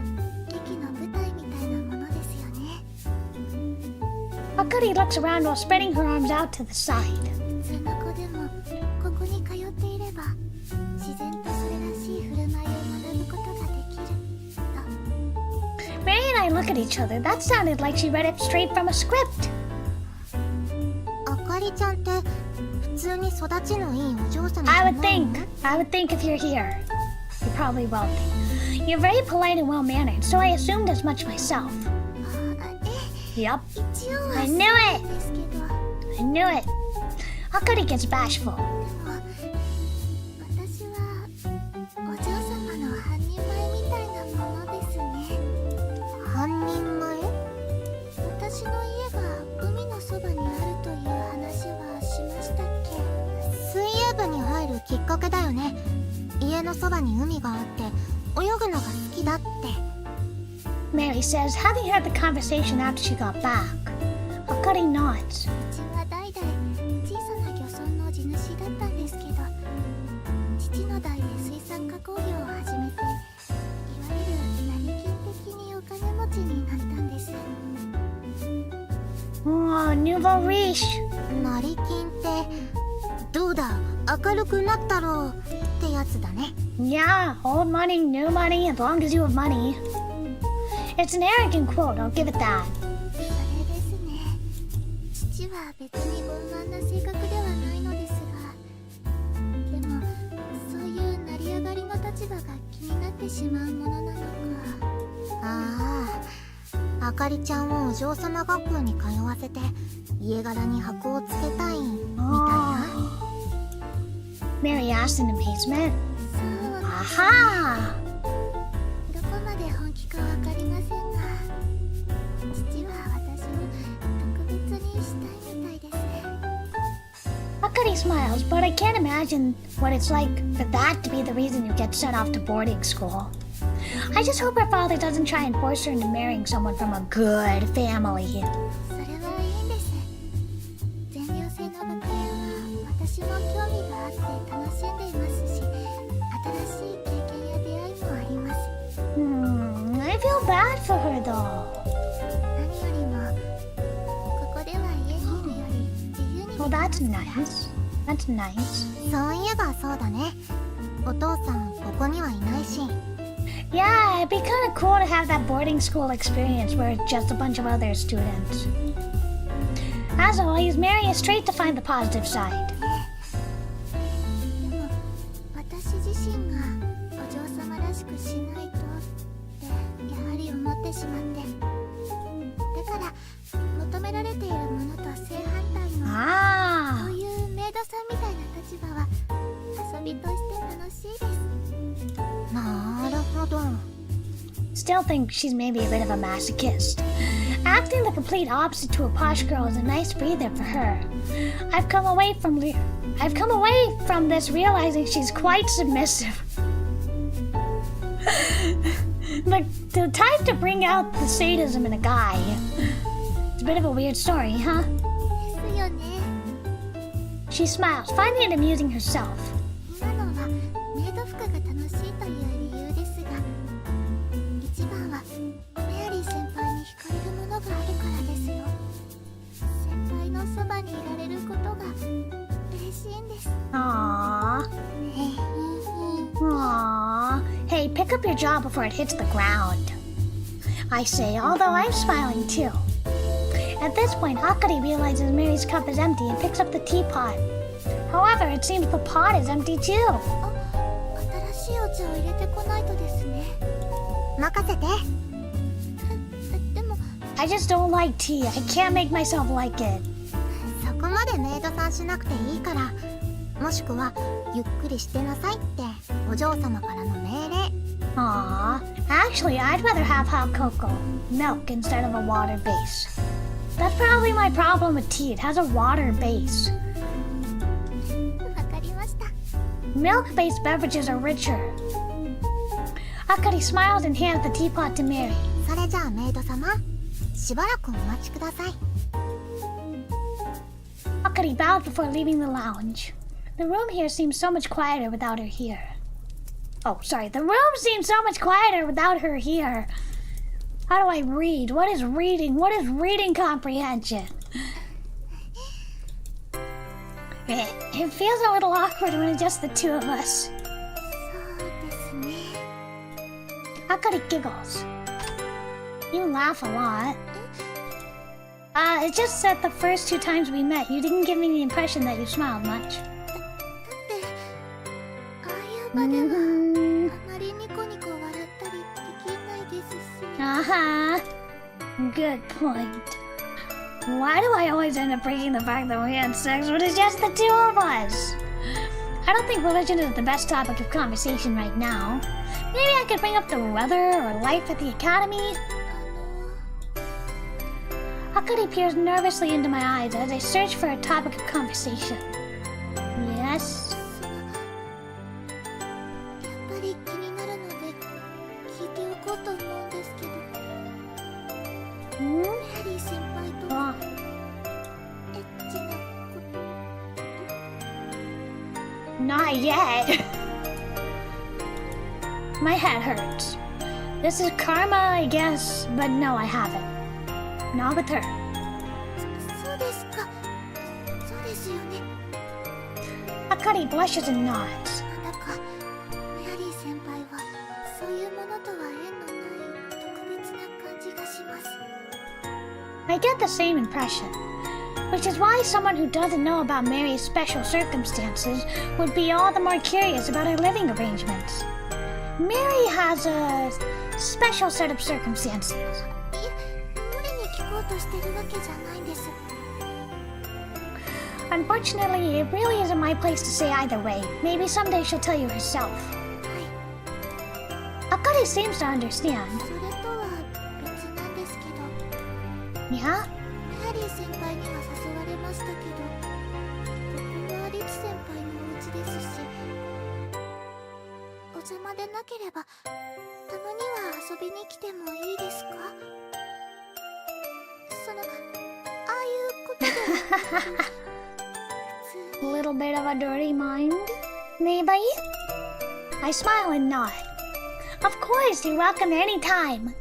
B: 劇の舞台みたいなものですよね。
A: Akari looks around while spreading her arms out to the side.
B: 普通の子でもここに通っていれば自然とそれらしい振る舞いを学ぶことができると。
A: Mary and I look at each other. That sounded like she read it straight from a script.
B: あかりちゃんって普通に育ちのいいお嬢様じゃない
A: I
B: の？
A: would think if you're here. You're probably wealthy. You're very polite and well-mannered, so I assumed as much myself.
B: え、
A: Yep,
B: 一応は
A: I
B: そう
A: knew
B: な
A: it.
B: んですけど。
A: I knew it. Akari gets bashful.
B: でも私はお嬢様の半人前みたいなものですね。半人前？私の家が海のそばにあるという話はしましたっけ？水泳部に入るきっかけだよね。家のそばに海があって泳ぐのが好きだって。
A: Mary says, having heard the conversation after she got back. Akari nods.
B: うちは代々小さな漁村の地主だったんですけど、父の代で水産加工業を始めて、いわゆる成金的にお金持ちになったんです。
A: Oh, nouveau riche.
B: 成金ってどうだ、明るくなったろうってやつだね。
A: Yeah, old money, new money, as long as you have money. It's an arrogant quote, I'll give it that.
B: それですね。父は別に傲慢な性格ではないのですが、でもそういう成り上がりの立場が気になってしまうものなのか。ああ、あかりちゃんをお嬢様学校に通わせて家柄に箔をつけたいみたいな。
A: Mary asked in amazement.
B: そう。
A: Aha!
B: どこまで本気かわかりませんが、父は私を特別にしたいみたいです。
A: Akari smiles, but I can't imagine what it's like for that to be the reason you get sent off to boarding school. I just hope her father doesn't try and force her into marrying someone from a good family.
B: それはいいんです。全寮制の学園は私も興味があって楽しんでいますし、新しい経験や出会いもあります。
A: I feel bad for her though.
B: 何よりもここでは家にいるより自由に。
A: Well, that's nice. That's nice.
B: そういえばそうだね。お父さんここにはいないし。
A: Yeah, it'd be kind of cool to have that boarding school experience where it's just a bunch of other students. As always, Mary is straight to find the positive side.
B: でも私自身がお嬢様らしくしないとってやはり思ってしまって、だから求められているものと正反対のこ
A: Ah,
B: ういうメイドさんみたいな立場は遊びとして楽しいです。なるほど。
A: still think she's maybe a bit of a masochist. Acting the complete opposite to a posh girl is a nice breather for her. I've come away from this realizing she's quite submissive. The type to bring out the sadism in a guy. It's a bit of a weird story, huh?
B: ですよね。
A: She smiles, finding it amusing herself.
B: 今のはメイド服が楽しいという理由ですが、一番はメアリー先輩に惹かれるものがあるからですよ。先輩のそばにいられることが嬉しいんです。
A: Aww. Aww. Hey, pick up your jaw before it hits the ground. I say, although I'm smiling too. At this point, Akari realizes Mary's cup is empty and picks up the teapot. However, it seems the pot is empty too.
B: 新しいお茶を入れてこないとですね。任せて。でも
A: I just don't like tea. I can't make myself like it.
B: そこまでメイドさんしなくていいから、もしくはゆっくりしてなさいってお嬢様からの命令。
A: Aww. Actually, I'd rather have hot cocoa, milk instead of a water base. That's probably my problem with tea. It has a water base.
B: わかりました。
A: Milk-based beverages are richer. Akari smiles and hands the teapot to Mary.
B: それじゃあメイド様、しばらくお待ちください。
A: Akari bowed before leaving the lounge. The room here seems so much quieter without her here. Oh, sorry. The room seems so much quieter without her here. How do I read? What is reading? What is reading comprehension? It feels a little awkward when it's just the two of us.
B: そうですね。
A: Akari giggles. You laugh a lot. It's just that the first two times we met, you didn't give me the impression that you smiled much.
B: ああいう場ではあまりニコニコ笑ったりできないですし。
A: Uh-huh. Good point. Why do I always end up breaking the fact that we had sex when it's just the two of us? I don't think religion is the best topic of conversation right now. Maybe I could bring up the weather or life at the academy. Akari peers nervously into my eyes as I search for a topic of conversation. Yes? Not yet. My head hurts. This is karma, I guess, but no, I haven't. Not with her.
B: そうですか。そうですよね。
A: Akari blushes and nods.
B: なんだかメアリー先輩はそういうものとは縁のない特別な感じがします。
A: I get the same impression, which is why someone who doesn't know about Mary's special circumstances would be all the more curious about her living arrangements. Mary has a special set of circumstances.
B: いえ、無理に聞こうとしてるわけじゃないんです。
A: Unfortunately, it really isn't my place to say either way. Maybe someday she'll tell you herself.
B: はい。
A: Akari seems to understand.
B: それとは別なんですけど、
A: Yeah?
B: メアリー先輩には誘われましたけど、ここはリツ先輩のお家ですし、お邪魔でなければたまには遊びに来てもいいですか？その、ああいうことではなく、普通
A: A
B: に
A: little bit of a dirty mind? Maybe? I smile and nod. Of course, you're welcome anytime.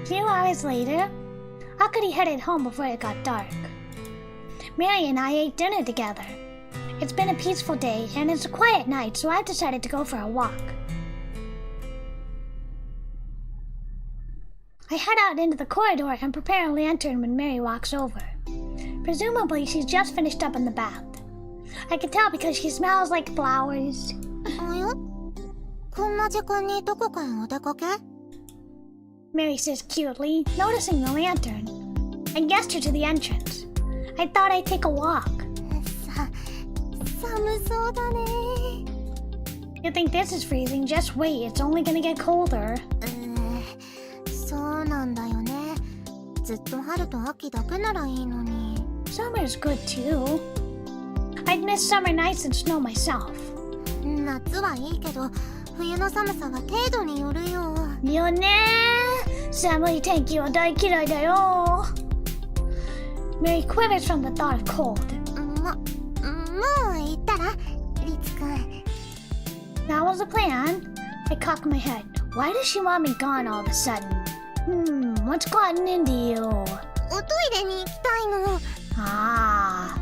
A: A few hours later, Akari headed home before it got dark. Mary and I ate dinner together. It's been a peaceful day, and it's a quiet night, so I've decided to go for a walk. I head out into the corridor and prepare a lantern when Mary walks over. Presumably, she's just finished up in the bath. I can tell because she smells like flowers.
B: あや？こんな時間にどこかへお出かけ？
A: Mary says cutely, noticing the lantern. I guessed her to the entrance. I thought I'd take a walk.
B: 寒そうだね。
A: You think this is freezing? Just wait, it's only gonna get colder.
B: そうなんだよね。ずっと春と秋だけならいいのに。
A: Summer's good too. I'd miss summer nights and snow myself.
B: 夏はいいけど、冬の寒さは程度によるよ。
A: よねー。寒い天気は大嫌いだよ。Mary quivers from the thought of cold.
B: もう言ったら、リツくん。
A: That was the plan. I cock my head. Why does she want me gone all of a sudden? What's gotten into you?
B: おトイレに行きたいの。
A: Ah.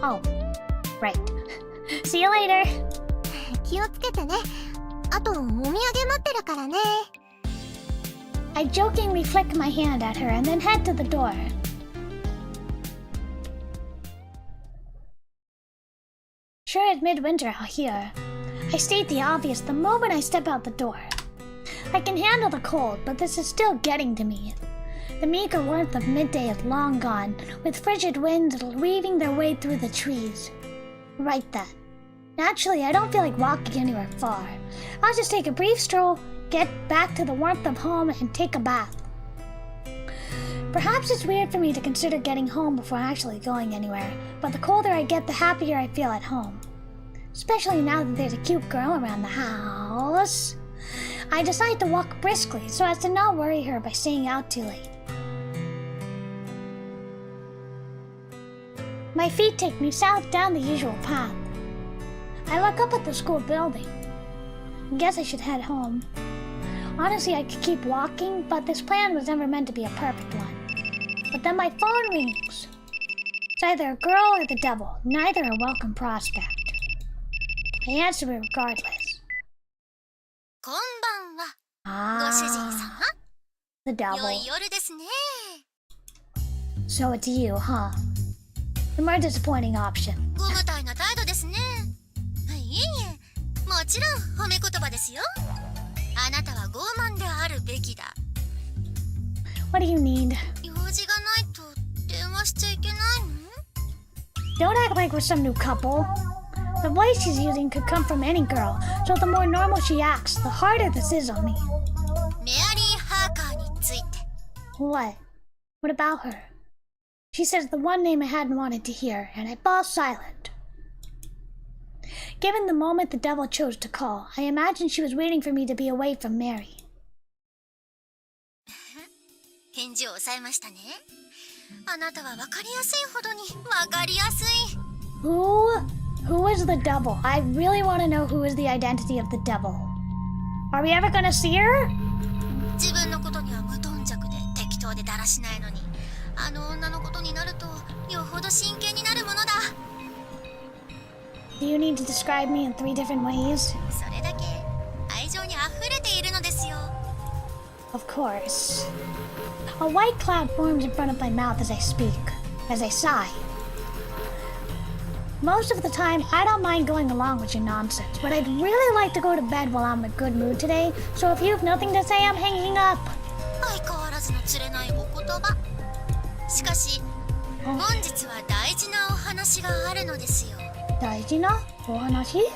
A: Oh, right. See you later.
B: 気をつけてね。あと、お土産待ってるからね。
A: I jokingly flick my hand at her and then head to the door. Sure, it's midwinter out here. I state the obvious the moment I step out the door. I can handle the cold, but this is still getting to me. The meager warmth of midday is long gone, with frigid winds weaving their way through the trees. Right then. Naturally, I don't feel like walking anywhere far. I'll just take a brief stroll, get back to the warmth of home, and take a bath. Perhaps it's weird for me to consider getting home before actually going anywhere, but the colder I get, the happier I feel at home. Especially now that there's a cute girl around the house. I decide to walk briskly so as to not worry her by staying out too late. My feet take me south down the usual path. I look up at the school building. Guess I should head home. Honestly, I could keep walking, but this plan was never meant to be a perfect one. But then my phone rings. It's either a girl or the devil, neither a welcome prospect. I answer it regardless.
B: こんばんは。 ご主人
A: Ah,
B: 様。
A: the
B: 良
A: devil.
B: い夜ですね。
A: So it's you, huh? The more disappointing option.
B: ご無体な態度ですね。いいえ、もちろん褒め言葉ですよ。あなたは傲慢であるべきだ。
A: What do you need?
B: 用事がないと電話しちゃいけないの？
A: Don't act like we're some new couple. The voice she's using could come from any girl, so the more normal she acts, the harder this is on me.
B: メアリー・ハーカーについて。
A: What? What about her? She says the one name I hadn't wanted to hear, and I fall silent. Given the moment the devil chose to call, I imagine she was waiting for me to be away from Mary.
B: 字を押さえましたね。あなたは分かりやすいほどに分かりやすい。
A: Who is the devil? I really want to know who is the identity of the devil. Are we ever gonna see her?
B: 自分のことには無頓着で適当でだらしないのに、あの女のことになるとよほど真剣になるものだ。
A: Do you need to describe me in 3 different ways?
B: それだけ愛情に溢れているのですよ。
A: Of course. A white cloud forms in front of my mouth as I speak, as I sigh. Most of the time, I don't mind going along with your nonsense, but I'd really like to go to bed while I'm in a good mood today, so if you have nothing to say, I'm hanging up.
B: 相変わらずの釣れないお言葉。しかし、本日は大事なお話があるのですよ。
A: 大事なお話？
B: 今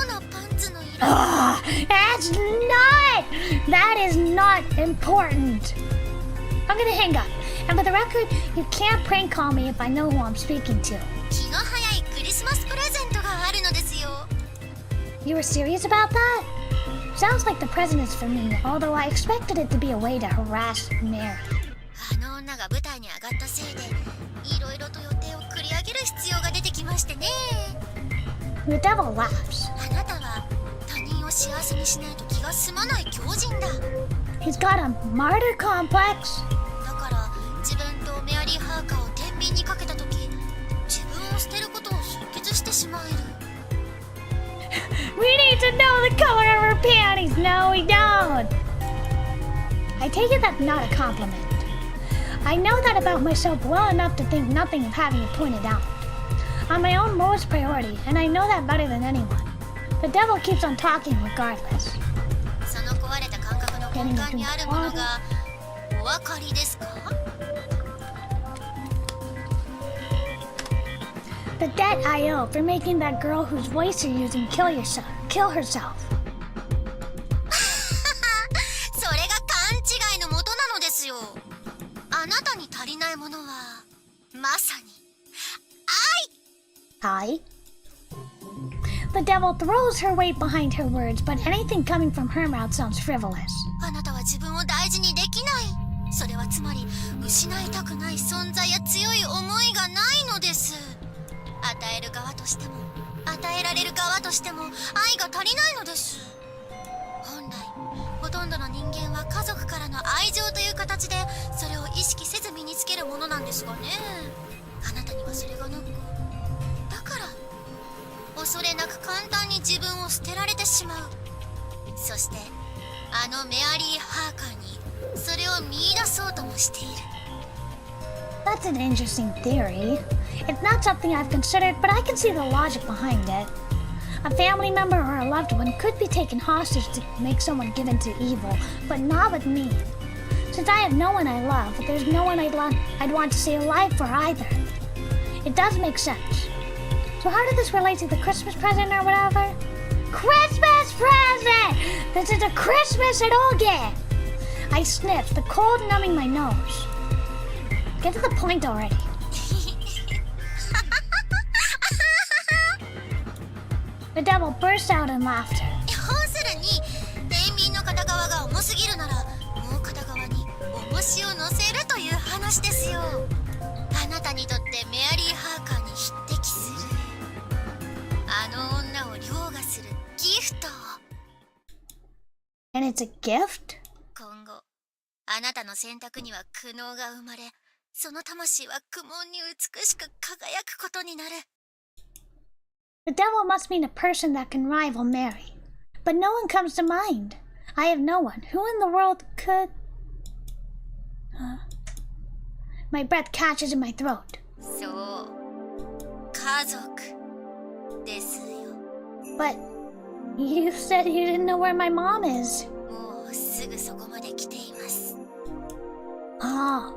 B: 日のパンツの色。
A: That is not important. I'm gonna hang up. And for the record, you can't prank call me if I know who I'm speaking to.
B: 気の早いクリスマスプレゼントがあるのですよ。
A: You were serious about that? Sounds like the present is for me, although I expected it to be a way to harass Mary.
B: あの女が舞台に上がったせいで、いろいろと予定を繰り上げる必要が出てきましてね。
A: The devil laughs.
B: あなたは他人を幸せにしないと気が済まない狂人だ。
A: He's got a martyr complex.
B: だから自分とメアリー・ハーカーを天秤にかけたとき、自分を捨てることを即決してしまえる。
A: We need to know the color of her panties. No, we don't. I take it that's not a compliment. I know that about myself well enough to think nothing of having it pointed out. I'm my own lowest priority, and I know that better than anyone. The devil keeps on talking regardless.
B: その壊れた感覚の根幹にあるものがお分かりですか？
A: The debt I owe for making that girl whose voice you're using kill herself.
B: それが勘違いの元なのですよ。あなたに足りないものはまさに
A: 愛。The devil throws her weight behind her words, but anything coming from her mouth sounds frivolous.
B: あなたは自分を大事にできない。それはつまり失いたくない存在や強い思いがないのです。与える側としても与えられる側としても愛が足りないのです。本来ほとんどの人間は家族からの愛情という形でそれを意識せず身につけるものなんですがね。あなたにはそれがなく、だから恐れなく簡単に自分を捨てられてしまう。そしてあのメアリー・ハーカーにそれを見出そうともしている。
A: That's an interesting theory. It's not something I've considered, but I can see the logic behind it. A family member or a loved one could be taken hostage to make someone give in to evil, but not with me. Since I have no one I love, there's no one I'd want to stay alive for either. It does make sense. So how did this relate to the Christmas present or whatever? Christmas present! This is a Christmas eroge! I sniffed, the cold numbing my nose. Get to the point already. The devil burst out in laughter.
B: 要するに天秤の片側が重すぎるならもう片側に重しを乗せるという話ですよ。あなたにとってメアリー・ハーカーに匹敵するあの女を凌駕するギフトを。
A: And it's a gift?
B: 今後あなたの選択には苦悩が生まれ、その魂は苦悶に美しく輝くことになる。
A: The devil must mean a person that can rival Mary. But no one comes to mind. I have no one. Who in the world could... My breath catches in my throat.
B: そう、家族ですよ。
A: But you said you didn't know where my mom is.
B: もうすぐそこまで来ています。
A: Ah.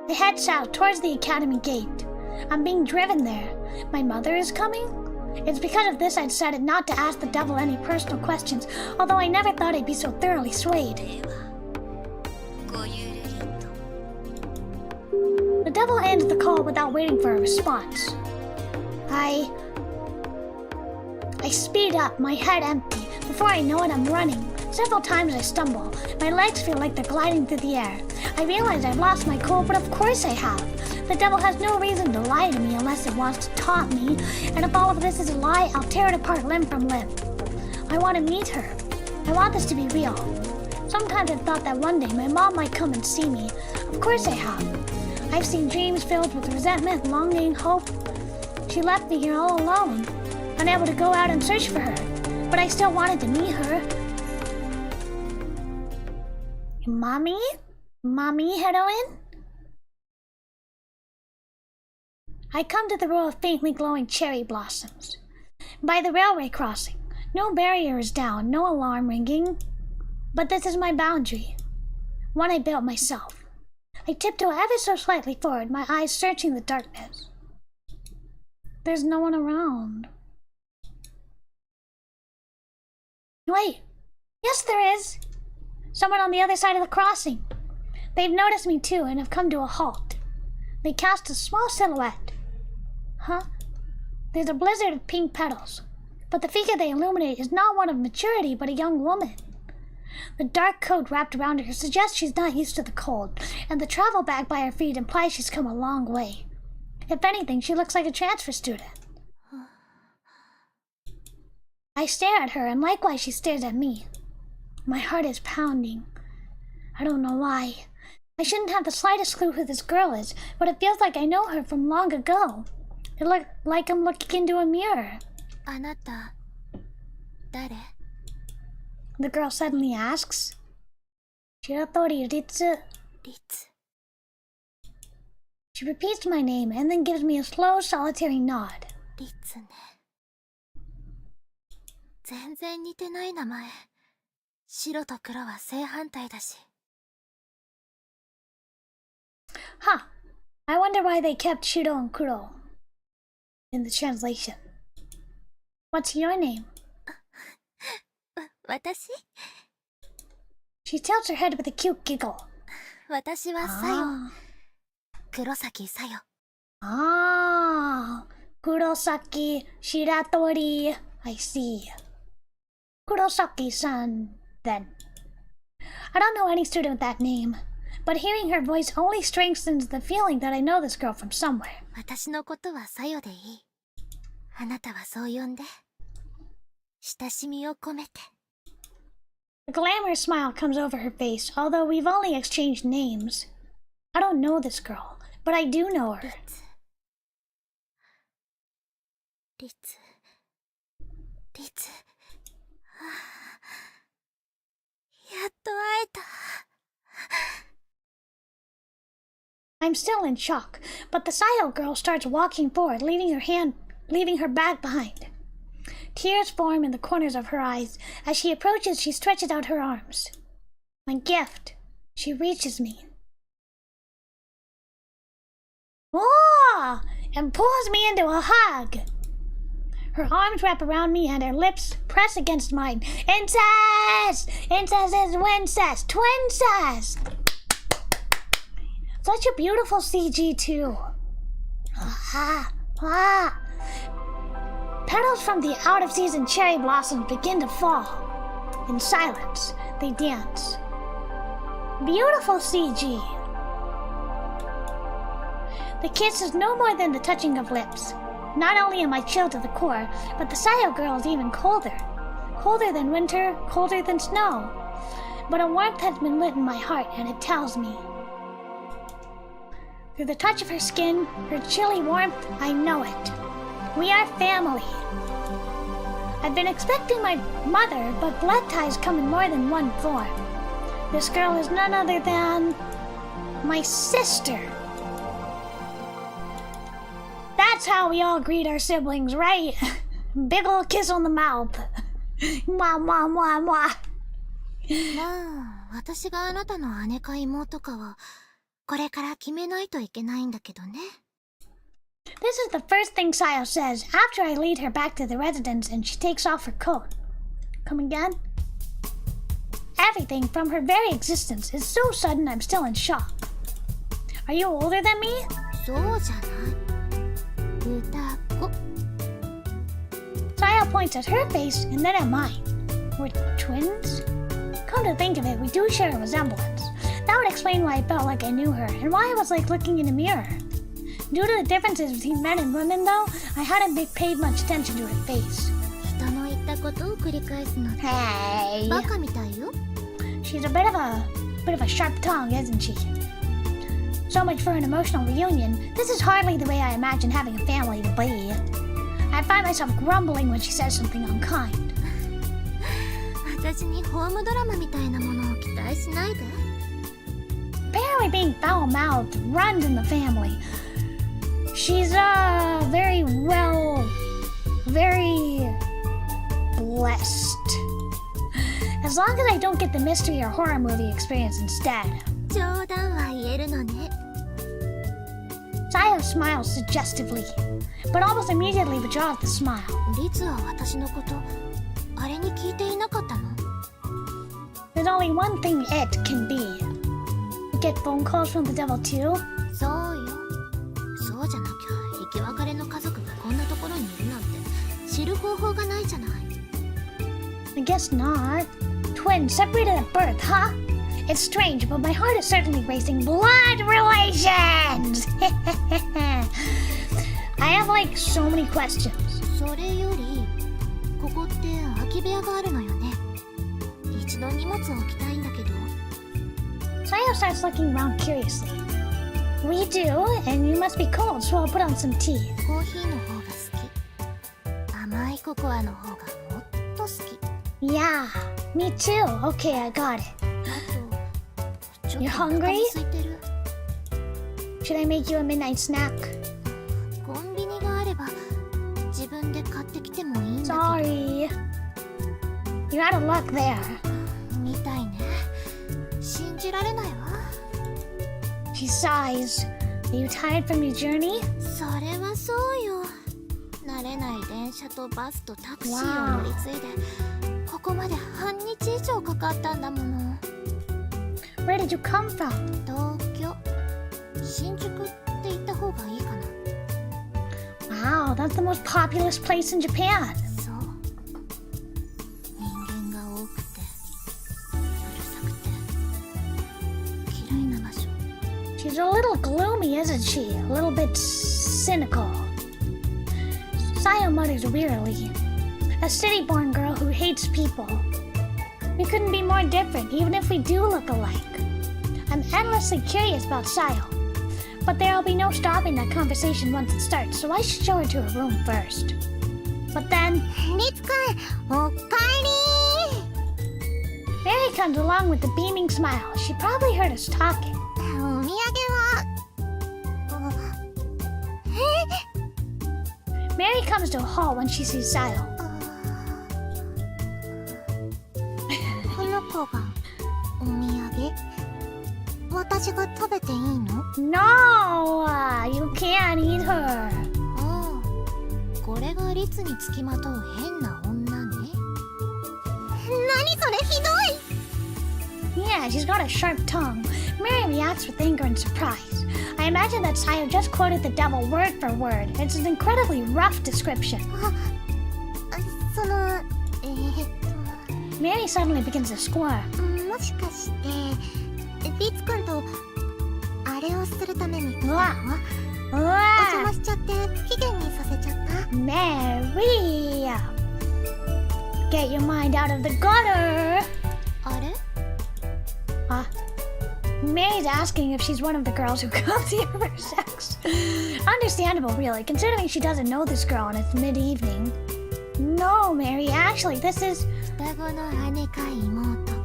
A: I head south towards the academy gate. I'm being driven there. My mother is coming? It's because of this I decided not to ask the devil any personal questions, although I never thought I'd be so thoroughly swayed.
B: では、ごゆるりと。
A: The devil ends the call without waiting for a response. I speed up, my head empty. Before I know it, I'm running. Several times I stumble. My legs feel like they're gliding through the air. I realize I've lost my cool, but of course I have. The devil has no reason to lie to me unless it wants to taunt me, and if all of this is a lie, I'll tear it apart limb from limb. I want to meet her. I want this to be real. Sometimes I've thought that one day my mom might come and see me. Of course I have. I've seen dreams filled with resentment, longing, hope. She left me here all alone, unable to go out and search for her, but I still wanted to meet her. Mommy? Mommy, heroine? I come to the row of faintly glowing cherry blossoms. By the railway crossing, no barrier is down, no alarm ringing. But this is my boundary, one I built myself. I tiptoe ever so slightly forward, my eyes searching the darkness. There's no one around. Wait, yes there is. Someone on the other side of the crossing. They've noticed me too and have come to a halt. They cast a small silhouette. Huh? There's a blizzard of pink petals, but the figure they illuminate is not one of maturity but a young woman. The dark coat wrapped around her suggests she's not used to the cold, and the travel bag by her feet implies she's come a long way. If anything, she looks like a transfer student. I stare at her, and likewise she stares at me. My heart is pounding. I don't know why. I shouldn't have the slightest clue who this girl is, but it feels like I know her from long ago. It looks like I'm looking into a mirror.
B: あなた、誰?
A: The girl suddenly asks. Shiratori Ritsu.
B: Ritsu.
A: She repeats my name and then gives me a slow, solitary nod.
B: リツね。全然似てない名前。白と黒は正反対だし。
A: Huh. I wonder why they kept Shiro and Kuro in the translation. What's your name?
B: 私?
A: She tilts her head with a cute giggle.
B: 私はサヨ。黒崎サヨ。
A: Ah, Kurosaki Shiratori. I see. Kurosaki-san, then. I don't know any student with that name, but hearing her voice only strengthens the feeling that I know this girl from somewhere.
B: 私のことはサヨでいい。あなたはそう呼んで。親しみを込めて。
A: A glamorous smile comes over her face, although we've only exchanged names. I don't know this girl, but I do know her.
B: リツ。やっと会えた。
A: I'm still in shock, but the Sayo girl starts walking forward, leaving her bag behind. Tears form in the corners of her eyes. As she approaches, she stretches out her arms. My gift. She reaches me. Oh! And pulls me into a hug. Her arms wrap around me and her lips press against mine. Incest! Incest is wincest! Twincest! Such a beautiful CG too. Petals from the out-of-season cherry blossoms begin to fall. In silence, they dance. Beautiful CG. The kiss is no more than the touching of lips. Not only am I chilled to the core, but the Sayo girl is even colder. Colder than winter, colder than snow. But a warmth has been lit in my heart, and it tells me. Through the touch of her skin, her chilly warmth, I know it. We are family. I've been expecting my mother, but blood ties come in more than one form. This girl is none other than my sister. That's how we all greet our siblings, right? Big ol' kiss on the mouth. Mwah, mwah, mwah, mwah.
B: まあ、私があなたの姉か妹かは、これから決めないといけないんだけどね。
A: This is the first thing Sayo says after I lead her back to the residence and she takes off her coat. Come again? Everything from her very existence is so sudden I'm still in shock. Are you older than me?
B: そうじゃない。歌子。
A: Sayo points at her face and then at mine. We're twins? Come to think of it, we do share a resemblance. That would explain why I felt like I knew her, and why I was like looking in a mirror. Due to the differences between men and women, though, I hadn't paid much attention to her face.
B: 人の言ったことを繰り返すのって
A: Hey!
B: バカみたいよ。
A: She's a bit of a sharp tongue, isn't she? So much for an emotional reunion. This is hardly the way I imagine having a family to be. I find myself grumbling when she says something unkind.
B: 私にホームドラマみたいなものを期待しないで。
A: Apparently being foul-mouthed runs in the family. She's very blessed. As long as I don't get the mystery or horror movie experience instead.
B: 冗談は言えるのね。
A: Sayo smiles suggestively, but almost immediately withdraws the smile.
B: リツは私のことあれに聞いていなかったの？
A: There's only one thing it can be. You get phone calls from the devil too?
B: そうよ。そうじゃなきゃ生き別れの家族がこんなところにいるなんて知る方法がないじゃない。
A: I guess not. Twins separated at birth, huh? It's strange, but my heart is certainly racing. Blood relations! I have like so many questions.
B: それよりここって空き部屋があるのよね。一度荷物を置きたいんだけど。
A: Sayo starts looking around curiously. We do, and you must be cold, so I'll put on some tea.
B: コーヒーの方が好き。甘いココアの方がもっと好き。
A: Yeah, me too. Okay, I got it.
B: あとちょっ
A: You're
B: とお腹
A: hungry?
B: が空いてる。
A: Should I make you a midnight snack?
B: コンビニがあれば自分で買ってきてもいいんだけど。
A: Sorry. You're out of luck there.
B: みたいね。信じられないわ。
A: She sighs. Are you tired from your journey?
B: それはそうよ。慣れない電車とバスとタクシーを乗り継いでここまで半日以上かかったんだもの。
A: Where did you come from?
B: 東京、新宿って言った方がいいかな。
A: Wow, that's the most populous place in Japan.
B: そう。人間が多くてうるさくて嫌いな場所。
A: She's a little gloomy, isn't she? A little bit cynical. Sayo mutters wearily. A city-born girl who hates people. We couldn't be more different, even if we do look alike. I'm endlessly curious about Sayo. But there'll be no stopping that conversation once it starts, so I should show her to her room first. But then...
B: リツくん、おかえり。
A: Mary comes along with a beaming smile. She probably heard us talking.
B: お土産は。
A: Mary comes to a halt when she sees Sayo.
B: この子がお土産？私が食べていいの？
A: No! You can't eat her.
B: ああ、これがリツにつきまとう変な女ね。何それひどい。
A: Yeah, she's got a sharp tongue. Mary reacts with anger and surprise. I imagine that Sayo just quoted the devil word for word. It's an incredibly rough description.
B: その、
A: Mary suddenly begins to squirm.
B: もしかしてリツくんとあれをするために来たの？
A: う
B: お邪
A: わ
B: 魔しちゃって不機嫌にさせちゃった？
A: Mary! Get your mind out of the gutter!
B: あれ？
A: Mary's asking if she's one of the girls who comes here for sex. Understandable, really, considering she doesn't know this girl and it's mid-evening. No, Mary, actually, this is...
B: 双子の姉か妹か。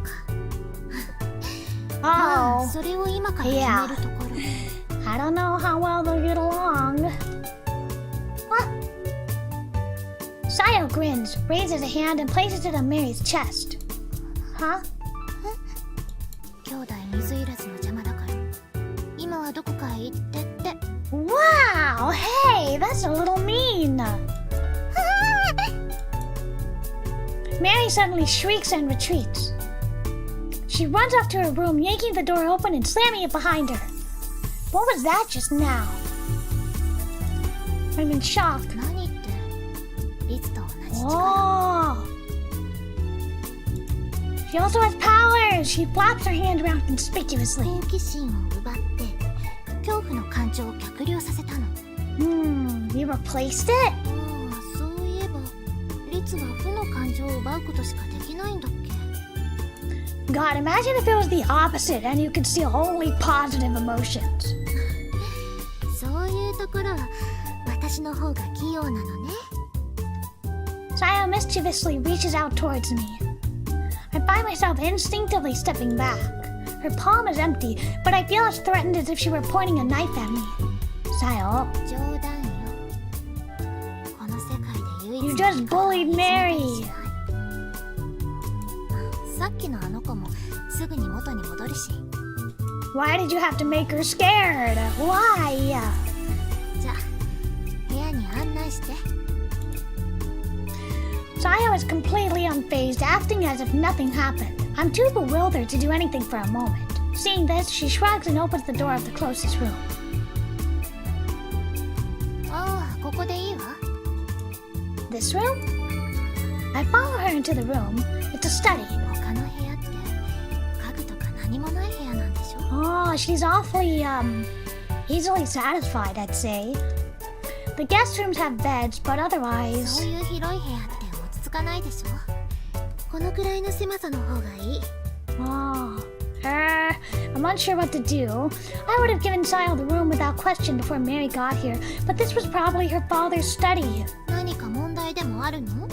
B: まあ
A: Oh,
B: それを今から決めるところ。
A: I don't know how well they'll get along. What? Sayo grins, raises a hand, and places it on Mary's chest. Huh?
B: 兄弟水入らずの邪魔だから今はどこかへ行ってって。
A: Wow! Hey, that's a little mean! Mary suddenly shrieks and retreats. She runs off to her room, yanking the door open and slamming it behind her. What was that just now? I'm in shock.
B: 何ってリツと同じ力。
A: Oh! She She also has powers! She flaps her hand around conspicuously.
B: 好奇心を奪って恐怖の感情を逆流させたの。
A: You replaced it?
B: そういえばリツは負の感情を奪うことしかできないんだっけ。
A: God, imagine if it was the opposite and you could see only positive emotions.
B: そういうところは私の方が器用なのね。
A: Sayo mischievously reaches out towards me. I find myself instinctively stepping back. Her palm is empty, but I feel as threatened as if she were pointing a knife at me. Sayo,
B: 冗談よ。この世界で唯一
A: you just bullied Mary.
B: さっきのあの子もすぐに元に戻るし。
A: Why did you have to make her scared? Why?
B: じゃあ部屋に案内して。
A: Sayo is completely unfazed, acting as if nothing happened. I'm too bewildered to do anything for a moment. Seeing this, she shrugs and opens the door of the closest room.
B: ここでいいわ。
A: This room? I follow her into the room. It's a study.
B: 他の部屋って家具とか何もない部屋なんでしょ。
A: Oh, she's awfully, easily satisfied, I'd say. The guest rooms have beds, but
B: そう
A: otherwise...
B: いう広い部屋って落ち着かないでしょ。このくらいの狭さの方がいい。
A: Oh, I'm unsure what to do. I would have given Sayo the room without question before Mary got here, but this was probably her father's study.
B: 何か問題でもあるの？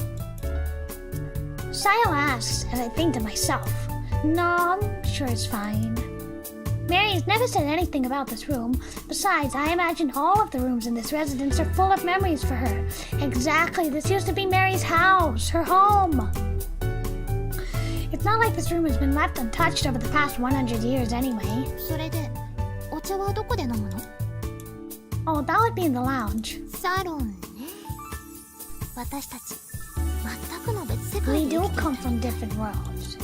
A: Sayo asks, and I think to myself, no, I'm sure it's fine. Mary has never said anything about this room. Besides, I imagine all of the rooms in this residence are full of memories for her. Exactly, this used to be Mary's house, her home. It's not like this room has been left untouched over the past 100 years anyway.
B: それでお茶はどこで飲むの？
A: Oh, that would be in the lounge.
B: サロンね。私たち全くの別世界
A: We
B: で
A: do
B: 生きて
A: come
B: る。
A: from different worlds.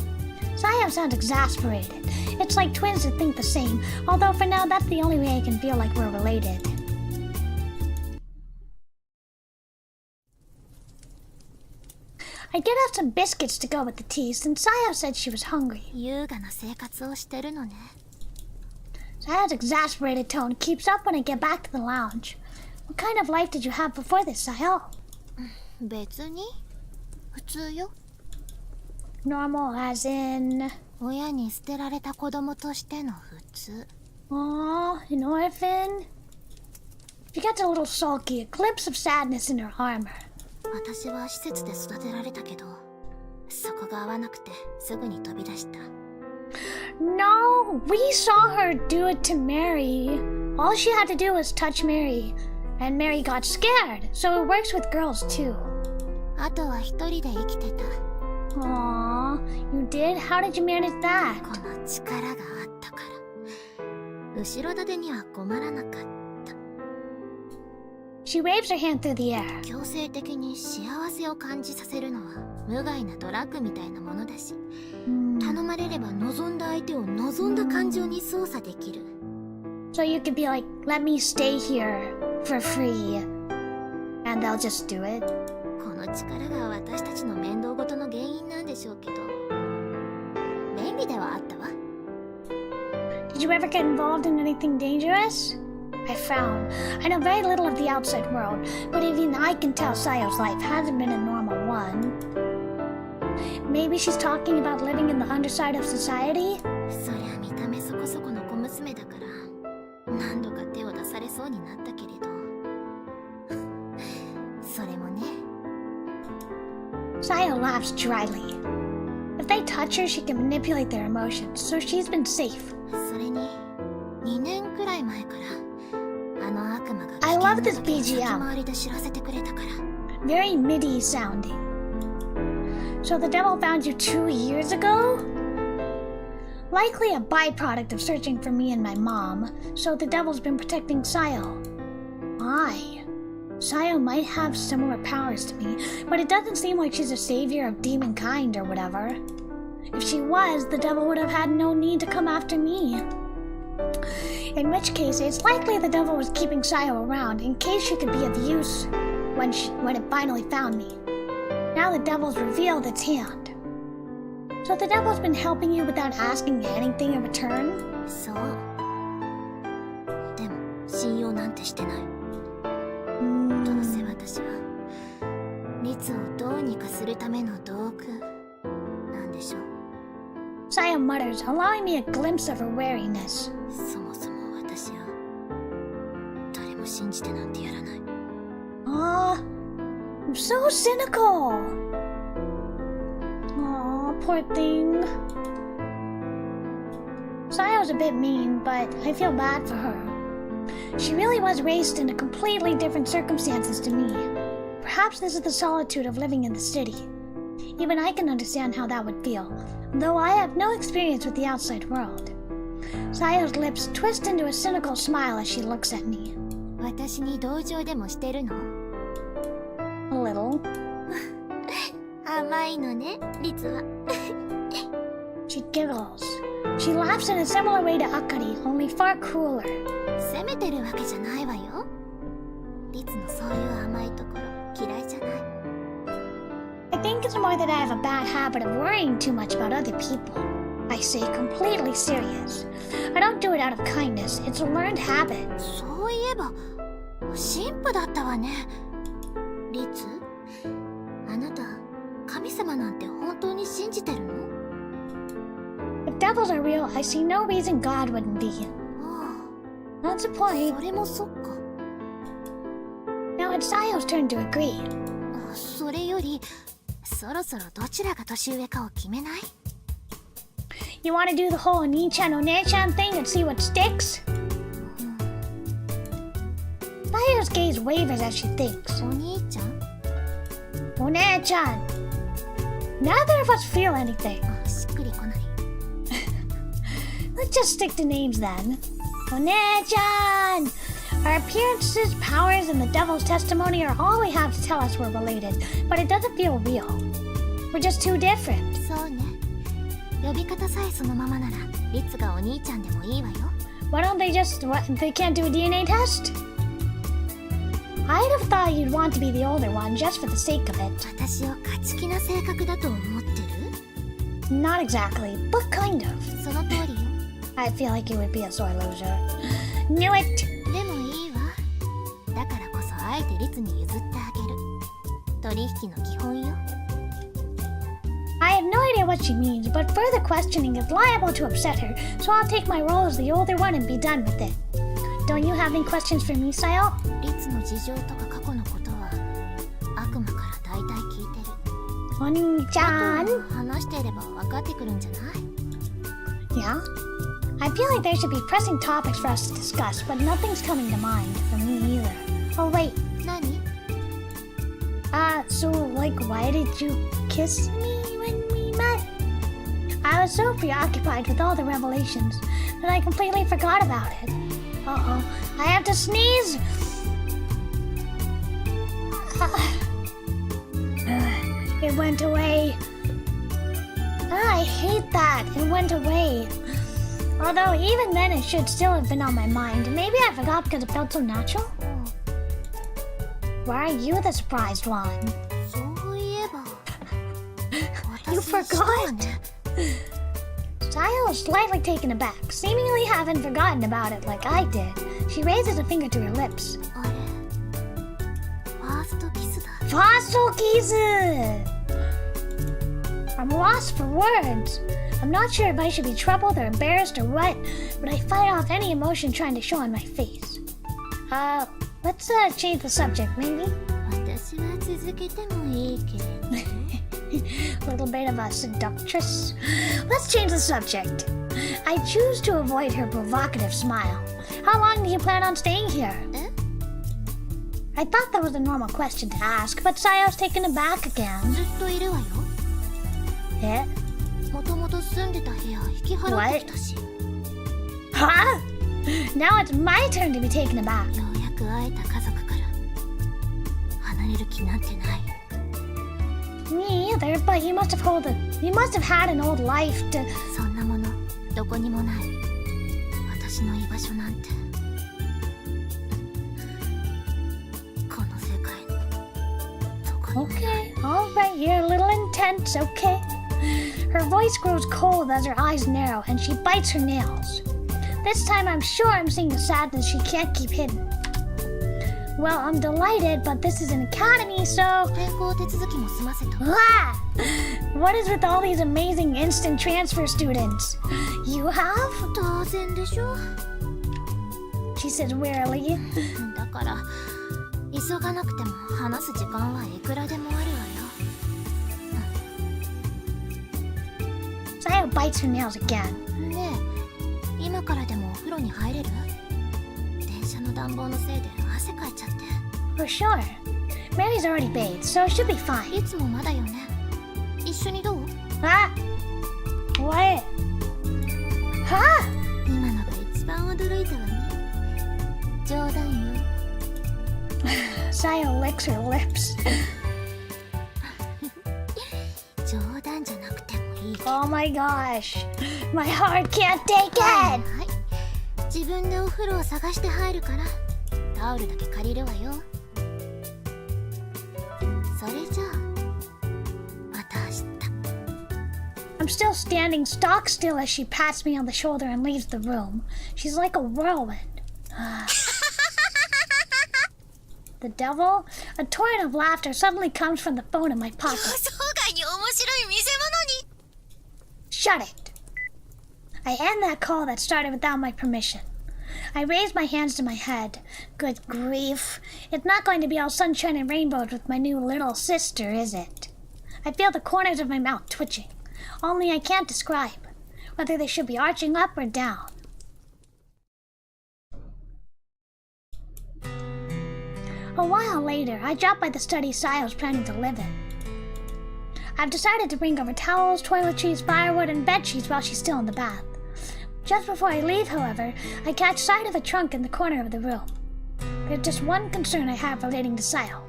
A: Sayo sounds exasperated. It's like twins that think the same, although for now that's the only way I can feel like we're related. I get out some biscuits to go with the tea since Sayo said she was hungry.
B: 優雅な生活をしてるのね。
A: Sayo's exasperated tone keeps up when I get back to the lounge. What kind of life did you have before this, Sayo?
B: 別に普通よ。
A: Normal as in...
B: 親に捨てられた子供としての普通。
A: Aw, an orphan? She gets a little sulky, a glimpse of sadness in her armor.
B: 私は施設で育てられたけど、そこが合わなくてすぐに飛び出した。
A: No, we saw her do it to Mary. All she had to do was touch Mary, and Mary got scared, so it works with girls too.
B: あとは一人で生きてた。
A: Aw, you did? How did you manage that?
B: この力があったから。後ろ盾には困らなかった。
A: She waves her hand through the air.
B: 強制的に幸せを感じさせるのは無害なドラッグみたいなものだし、頼まれれば望んだ相手を望んだ感情に操作できる。
A: So you could be like, let me stay here for free, and they'll just do it.
B: この力が私たちの面倒ごとの原因なんでしょうけど、便利ではあったわ。
A: Did you ever get involved in anything dangerous? I frown. I know very little of the outside world, but even I can tell Sayo's life hasn't been a normal one. Maybe she's talking about living in the underside of society?
B: そりゃ見た目そこそこの小娘だから何度か手を出されそうになったけれどそれもね。
A: Sayo laughs dryly. If they touch her, she can manipulate their emotions, so she's been safe.
B: それに2年くらい前からあの悪魔が
A: I love this
B: 危険
A: BGM.
B: な先回りで知らせてくれたから。
A: Very MIDI sounding. So the devil found you 2 years ago? Likely a byproduct of searching for me and my mom, so the devil's been protecting Sayo. Why? Sayo might have similar powers to me, but it doesn't seem like she's a savior of demon kind or whatever. If she was, the devil would have had no need to come after me. In which case, it's likely the devil was keeping Sayo around in case she could be of use when it finally found me. Now the devil's revealed its hand. So the devil's been helping you without asking anything in return?
B: そう。でも信用なんてしてない。どうせ私は律をどうにかするための道具なんでしょう。
A: Saya mutters, allowing me a glimpse of her wariness.
B: そもそも私は誰も信じてなんてやらない。
A: Ah, I'm so cynical. Aw, poor thing. Saya's a bit mean, but I feel bad for her. She really was raised in a completely different circumstances to me. Perhaps this is the solitude of living in the city. Even I can understand how that would feel, though I have no experience with the outside world. Saya's lips twist into a cynical smile as she looks at me.
B: 私に同情でもしてるの？
A: A little.
B: 甘いのね、律は。
A: She giggles. She laughs in a similar way to Akari, only far crueler.
B: 責めてるわけじゃないわよ。律のそういう甘いところ嫌いじゃない。
A: I think it's more that I have a bad habit of worrying too much about other people. I say, completely serious. I don't do it out of kindness. It's a learned habit.
B: そういえば、神父だったわね。律、あなた、神様なんて本当に信じてるの？
A: If devils are real, I see no reason God wouldn't be.
B: あ
A: That's a
B: あ、
A: point.
B: それもそっか。
A: Now it's Sayo's turn to agree.
B: それより、そろそろどちらが年上かを決めない？
A: You want to do the whole Ni-chan One-chan thing and see what sticks? Sayo's gaze wavers as she thinks.
B: お兄ちゃん？
A: One-chan. Neither of us feel anything.
B: しっくりこない。
A: Let's just stick to names then. One-chan! Our appearances, powers, and the devil's testimony are all we have to tell us we're related, but it doesn't feel real. We're just too different.
B: そうね。呼び方さえそのままなら、律がお兄ちゃんでもいいわよ。
A: Why don't they just... What, they can't do a DNA test? I'd have thought you'd want to be the older one just for the sake of it.
B: 私を勝ち気な性格だと思ってる？
A: Not exactly, but kind of.
B: その通りよ。
A: I feel like you would be a sore loser. Knew it!
B: でもいいわ。だからこそあえて律に譲ってあげる。取引の基本よ。
A: I have no idea what she means, but further questioning is liable to upset her, so I'll take my role as the older one and be done with it. Don't you have any questions for me, Sayo?
B: 律の事情とか過去のことは悪魔から大体聞いてる。
A: Oni-chan!
B: 話していれば分かってくるんじゃない？
A: Yeah? I feel like there should be pressing topics for us to discuss, but nothing's coming to mind for me either. Oh wait,
B: 何？
A: so like why did you kiss me when we met? I was so preoccupied with all the revelations that I completely forgot about it. Uh-oh, I have to sneeze! It went away. I hate that. It went away. Although even then it should still have been on my mind. Maybe I forgot because it felt so natural? Why are you the surprised one?
B: そういえば。
A: You
B: 私したわ
A: forgot?
B: ね。
A: Sayo is slightly taken aback, seemingly having forgotten about it like I did. She raises a finger to her lips.
B: あれ、ファーストキスだ。
A: Fossil Kizu! I'm lost for words. I'm not sure if I should be troubled or embarrassed or what, but I fight off any emotion trying to show on my face. Let's change the subject, maybe?
B: 私は続けてもいいけれど。
A: Little bit of a seductress. Let's change the subject. I choose to avoid her provocative smile. How long do you plan on staying here?
B: え？
A: I thought that was a normal question to ask, but Sayo's taken aback again.
B: ずっといるわよ。
A: え？
B: もともと住んでた部屋引き払ってきたし。
A: Huh? Now it's my turn to be taken aback.
B: ようやく会えた家族から離れる気なんてない。
A: Me either, but you must have had an old life to...
B: そんなものどこにもない。私の居場所なんてこの世界のどこにもない。
A: Okay, alright, you're a little intense, okay. Her voice grows cold as her eyes narrow, and she bites her nails. This time I'm sure I'm seeing the sadness she can't keep hidden. Well, I'm delighted, but this is an academy, so...
B: 転校手続きも済ませた。
A: Ah! What is with all these amazing instant transfer students? You have?
B: 当然でしょ。
A: She says wearily.
B: だから、急がなくても話す時間はいくらでもあるわよ。
A: Sayo bites her nails again.
B: ねえ、今からでもお風呂に入れる？電車の暖房のせいで汗かいちゃって。
A: For sure. Mary's already bathed, so she'll be fine.
B: いつもまだよね。一緒にどう？
A: Ah! What? Huh?
B: 今のが一番驚いたわね。冗談よ。
A: Sayo licks her lips.
B: 冗談じゃなくてもいいけど。
A: Oh my gosh. My heart can't take
B: は
A: it.
B: い。自分でお風呂を探して入るから、タオルだけ借りるわよ。それじゃあ、また明日。
A: I'm still standing stock still as she pats me on the shoulder and leaves the room. She's like a whirlwind. The devil? A torrent of laughter suddenly comes from the phone in my pocket.
B: 予想外に面白い見せ物に。
A: Shut it! I end that call that started without my permission. I raise my hands to my head. Good grief. It's not going to be all sunshine and rainbows with my new little sister, is it? I feel the corners of my mouth twitching. Only I can't describe whether they should be arching up or down. A while later, I drop by the study Sayo was planning to live in. I've decided to bring over towels, toiletries, firewood, and bedsheets while she's still in the bath. Just before I leave, however, I catch sight of a trunk in the corner of the room. There's just one concern I have relating to Sayo.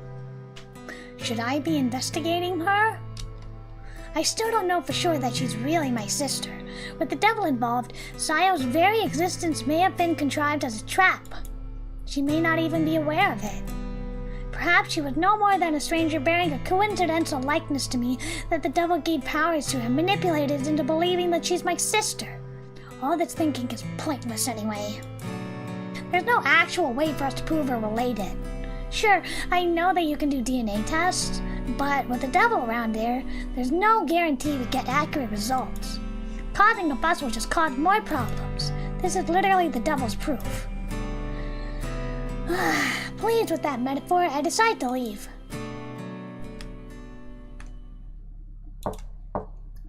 A: Should I be investigating her? I still don't know for sure that she's really my sister. With the devil involved, Sayo's very existence may have been contrived as a trap. She may not even be aware of it. Perhaps she was no more than a stranger bearing a coincidental likeness to me that the devil gave powers to and manipulated into believing that she's my sister. All this thinking is pointless anyway. There's no actual way for us to prove we're related. Sure, I know that you can do DNA tests, but with the devil around there, there's no guarantee we get accurate results. Causing a fuss will just cause more problems. This is literally the devil's proof. Pleased with that metaphor, I decide to leave.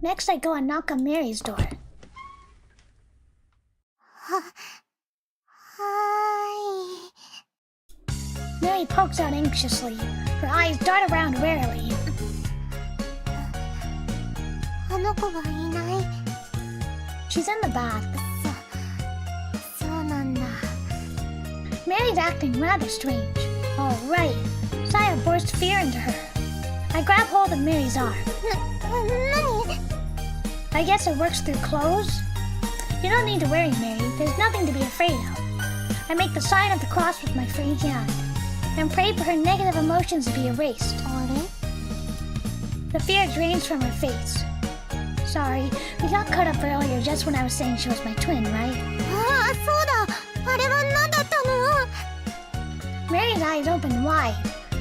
A: Next, I go and knock on Mary's door.
B: Hi.
A: Mary pokes out anxiously. Her eyes dart around warily.
B: あの子がいない。
A: She's in the bath.
B: そうなんだ。
A: Mary's acting rather strange. All right. Saya bursts fear into her. I grab hold of Mary's arm.
B: 何？
A: I guess it works through clothes? You don't need to worry, Mary. There's nothing to be afraid of. I make the sign of the cross with my free hand and pray for her negative emotions to be erased.
B: あれ？
A: The fear drains from her face. Sorry, we got cut up earlier just when I was saying she was my twin, right?
B: ああ、そうだ。あれは何だったの？
A: Mary's eyes open wide.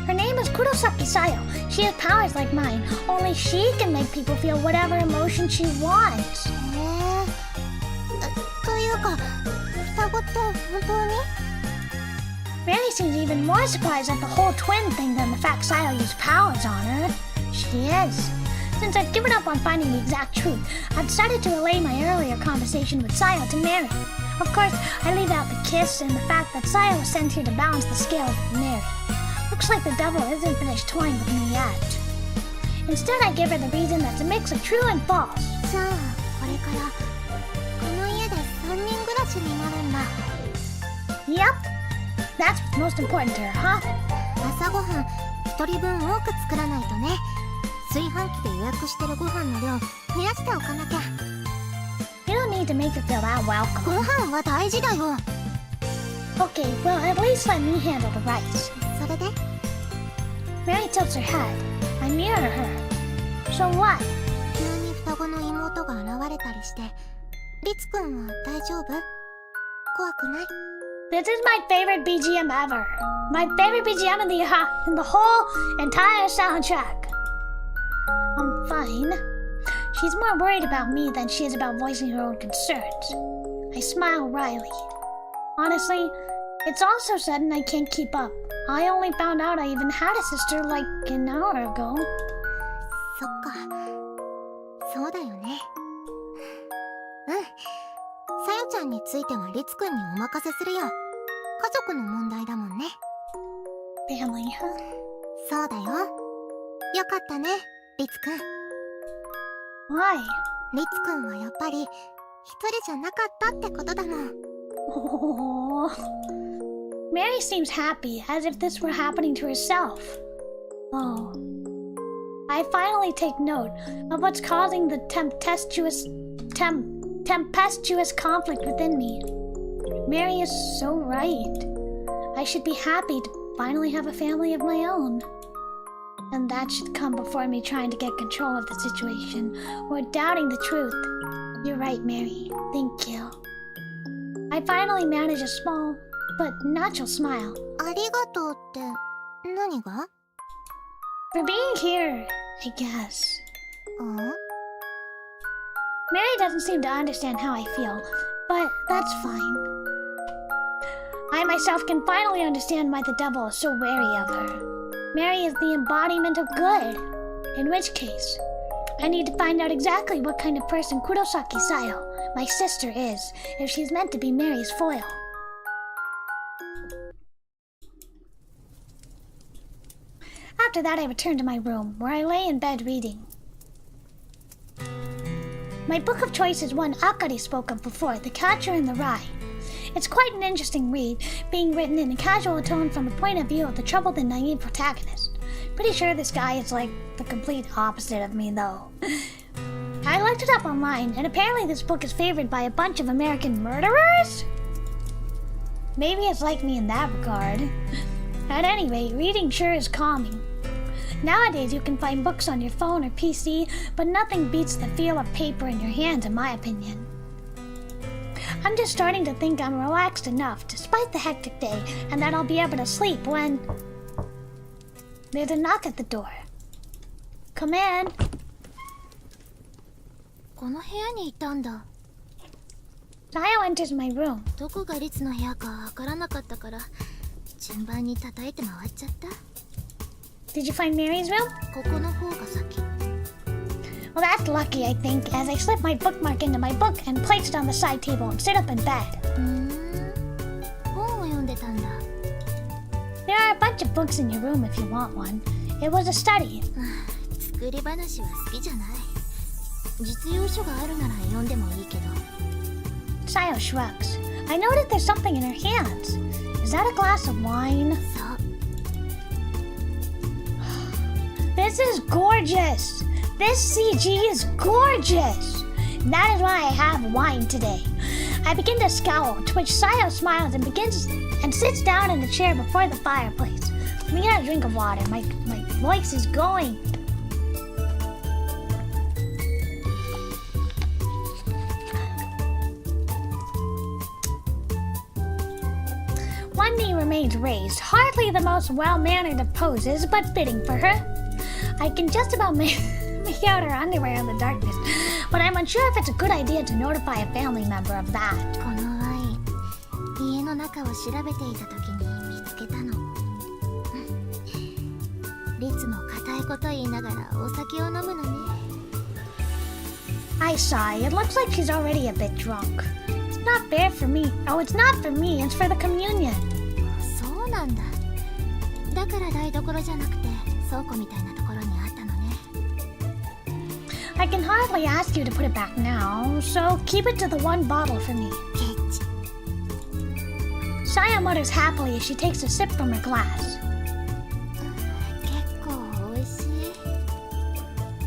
A: Her name is Kurosaki Sayo. She has powers like mine. Only she can make people feel whatever emotion she wants.
B: というか、双子って本当に？
A: Mary seems even more surprised at the whole twin thing than the fact Sayo used powers on her. She is. Since I've given up on finding the exact truth, I've decided to relay my earlier conversation with Sayo to Mary. Of course, I leave out the kiss and the fact that Sayo was sent here to balance the scales with Mary. Looks like the devil isn't finished toying with me yet. Instead, I give her the reason that's a mix of true and false.
B: じゃあ、これからこの家で3人暮らしになるんだ。
A: Yep. That's what's most important to her, huh?
B: 朝ごはん1人分多く作らないとね。炊飯器で予約してるご飯の量増やしておかなきゃ。
A: You don't need to make her feel that welcome.
B: ご飯は大事だよ。
A: Okay, well, at least let me handle the rice.
B: それで？
A: Mary tilts her head. I mirror her. So what?
B: 急に双子の妹人が現れたりして、リツくんは大丈夫？怖くない？
A: This is my favorite BGM ever. My favorite BGM in the whole entire soundtrack. I'm fine. She's more worried about me than she is about voicing her own concerns. I smile wryly. Honestly, it's all so sudden I can't keep up. I only found out I even had a sister like an hour ago.
B: そっか。そうだよね。うん。さよちゃんについてはリツくんにお任せするよ。家族の問題だもんね。
A: Family, huh?
B: そうだよ。よかったね、リツくん。
A: Why?
B: リツくんはやっぱり一人じゃなかったってことだもん。
A: Oh. Mary seems happy, as if this were happening to herself. Oh. I finally take note of what's causing the tempestuous conflict within me. Mary is so right. I should be happy to finally have a family of my own. And that should come before me trying to get control of the situation or doubting the truth. You're right, Mary. Thank you. I finally manage a small but natural smile.
B: ありがとうって何が？
A: For being here, I guess.
B: ん？
A: Mary doesn't seem to understand how I feel, but that's fine. I myself can finally understand why the devil is so wary of her. Mary is the embodiment of good. In which case, I need to find out exactly what kind of person Kurosaki Sayo, my sister, is, if she's meant to be Mary's foil. After that, I returned to my room, where I lay in bed reading. My book of choice is one Akari spoke of before, The Catcher in the Rye. It's quite an interesting read, being written in a casual tone from the point of view of the troubled and naive protagonist. Pretty sure this guy is like the complete opposite of me, though. I looked it up online, and apparently this book is favored by a bunch of American murderers? Maybe it's like me in that regard. At any rate, reading sure is calming. Nowadays, you can find books on your phone or PC, but nothing beats the feel of paper in your hands, in my opinion. I'm just starting to think I'm relaxed enough, despite the hectic day, and that I'll be able to sleep when... There's a knock at the door. Come in.
B: この部屋にいたんだ。
A: Sayo enters my room.
B: どこがリツの部屋かわからなかったから、順番に叩いて回っちゃった。
A: Did you find Mary's room?
B: ここの方が先。
A: Well, that's lucky, I think, as I slip my bookmark into my book and place it on the side table and sit up in bed.
B: 本を読んでたんだ。
A: There are a bunch of books in your room if you want one. It was a study.
B: 作り話は好きじゃない。実用書があるなら読んでもいいけど。
A: Sayo shrugs. I noted there's something in her hands. Is that a glass of wine?
B: そう。
A: This is gorgeous! This CG is gorgeous! That is why I have wine today. I begin to scowl, to which Sayo smiles and sits down in a chair before the fireplace. Let me get a drink of water. My voice is going. One knee remains raised, hardly the most well-mannered of poses, but fitting for her. I can just about make out her underwear in the darkness, but I'm unsure if it's a good idea to notify a family member of that.
B: このワイン、家の中を調べていた時に見つけたの。リツも固いこと言いながらお酒を飲むのね。
A: I sigh. It looks like she's already a bit drunk. It's not fair for me. Oh, it's not for me. It's for the communion.
B: そうなんだ。だから台所じゃなくて倉庫みたいなところにあったのね。
A: I can hardly ask you to put it back now, so keep it to the one bottle for me.
B: ケチ。
A: Saya mutters happily as she takes a sip from her glass.
B: 結構美味しい。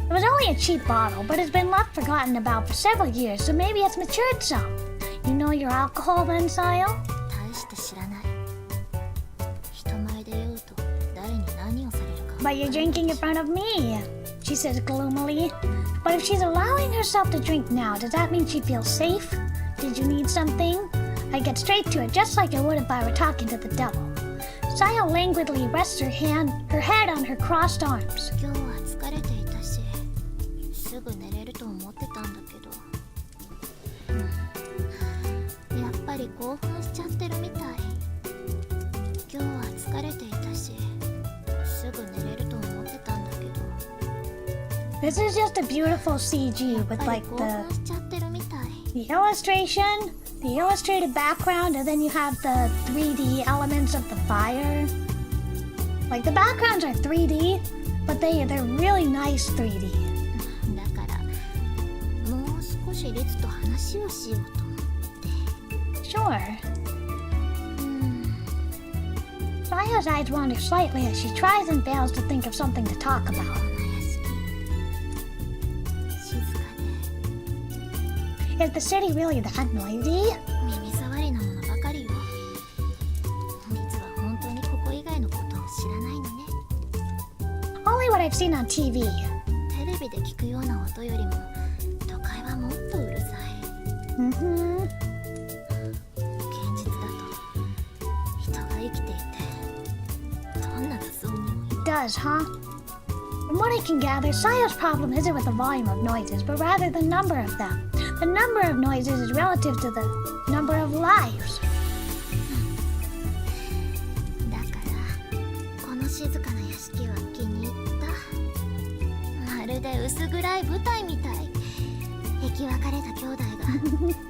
A: It was only a cheap bottle, but it's been left forgotten about for several years, so maybe it's matured some. You know your alcohol then, Sayo?
B: 大して知らない。人前で言うと誰に何をされるか。
A: But you're drinking in front of me. she says gloomily. But if she's allowing herself to drink now, does that mean she feels safe? Did you need something? I get straight to it, just like I would if I were talking to the devil. Sayo languidly rests her head on her crossed arms.
B: 今日は疲れていたし、すぐ寝れると思ってたんだけど、やっぱり興奮しちゃってるみたい。今日は疲れていたし、すぐ寝れると思ってたんだけど。
A: This is just a beautiful CG with like the illustration, the illustrated background, and then you have the 3D elements of the fire. Like the backgrounds are 3D, but they're really nice 3D.
B: だからもう少しリツと話をしようと思って。
A: Sure. Sayo's eyes wander slightly as she tries and fails to think of something to talk about. Is the city really that noisy?
B: 耳障りなものばかりよ。リツは本当にここ以外のことを知らないのね。
A: Only what I've seen on TV.
B: テレビで聞くような音よりも都会はもっとうるさい。現実だと人が生きていてどんな雑音にも。
A: It does, huh? From what I can gather, Sayo's problem isn't with the volume of noises, but rather the number of them. The number of noises is relative to the number of lives.
B: だからこの静かな屋敷は気に入った。まるで薄暗い舞台みたい。生き別れた兄弟が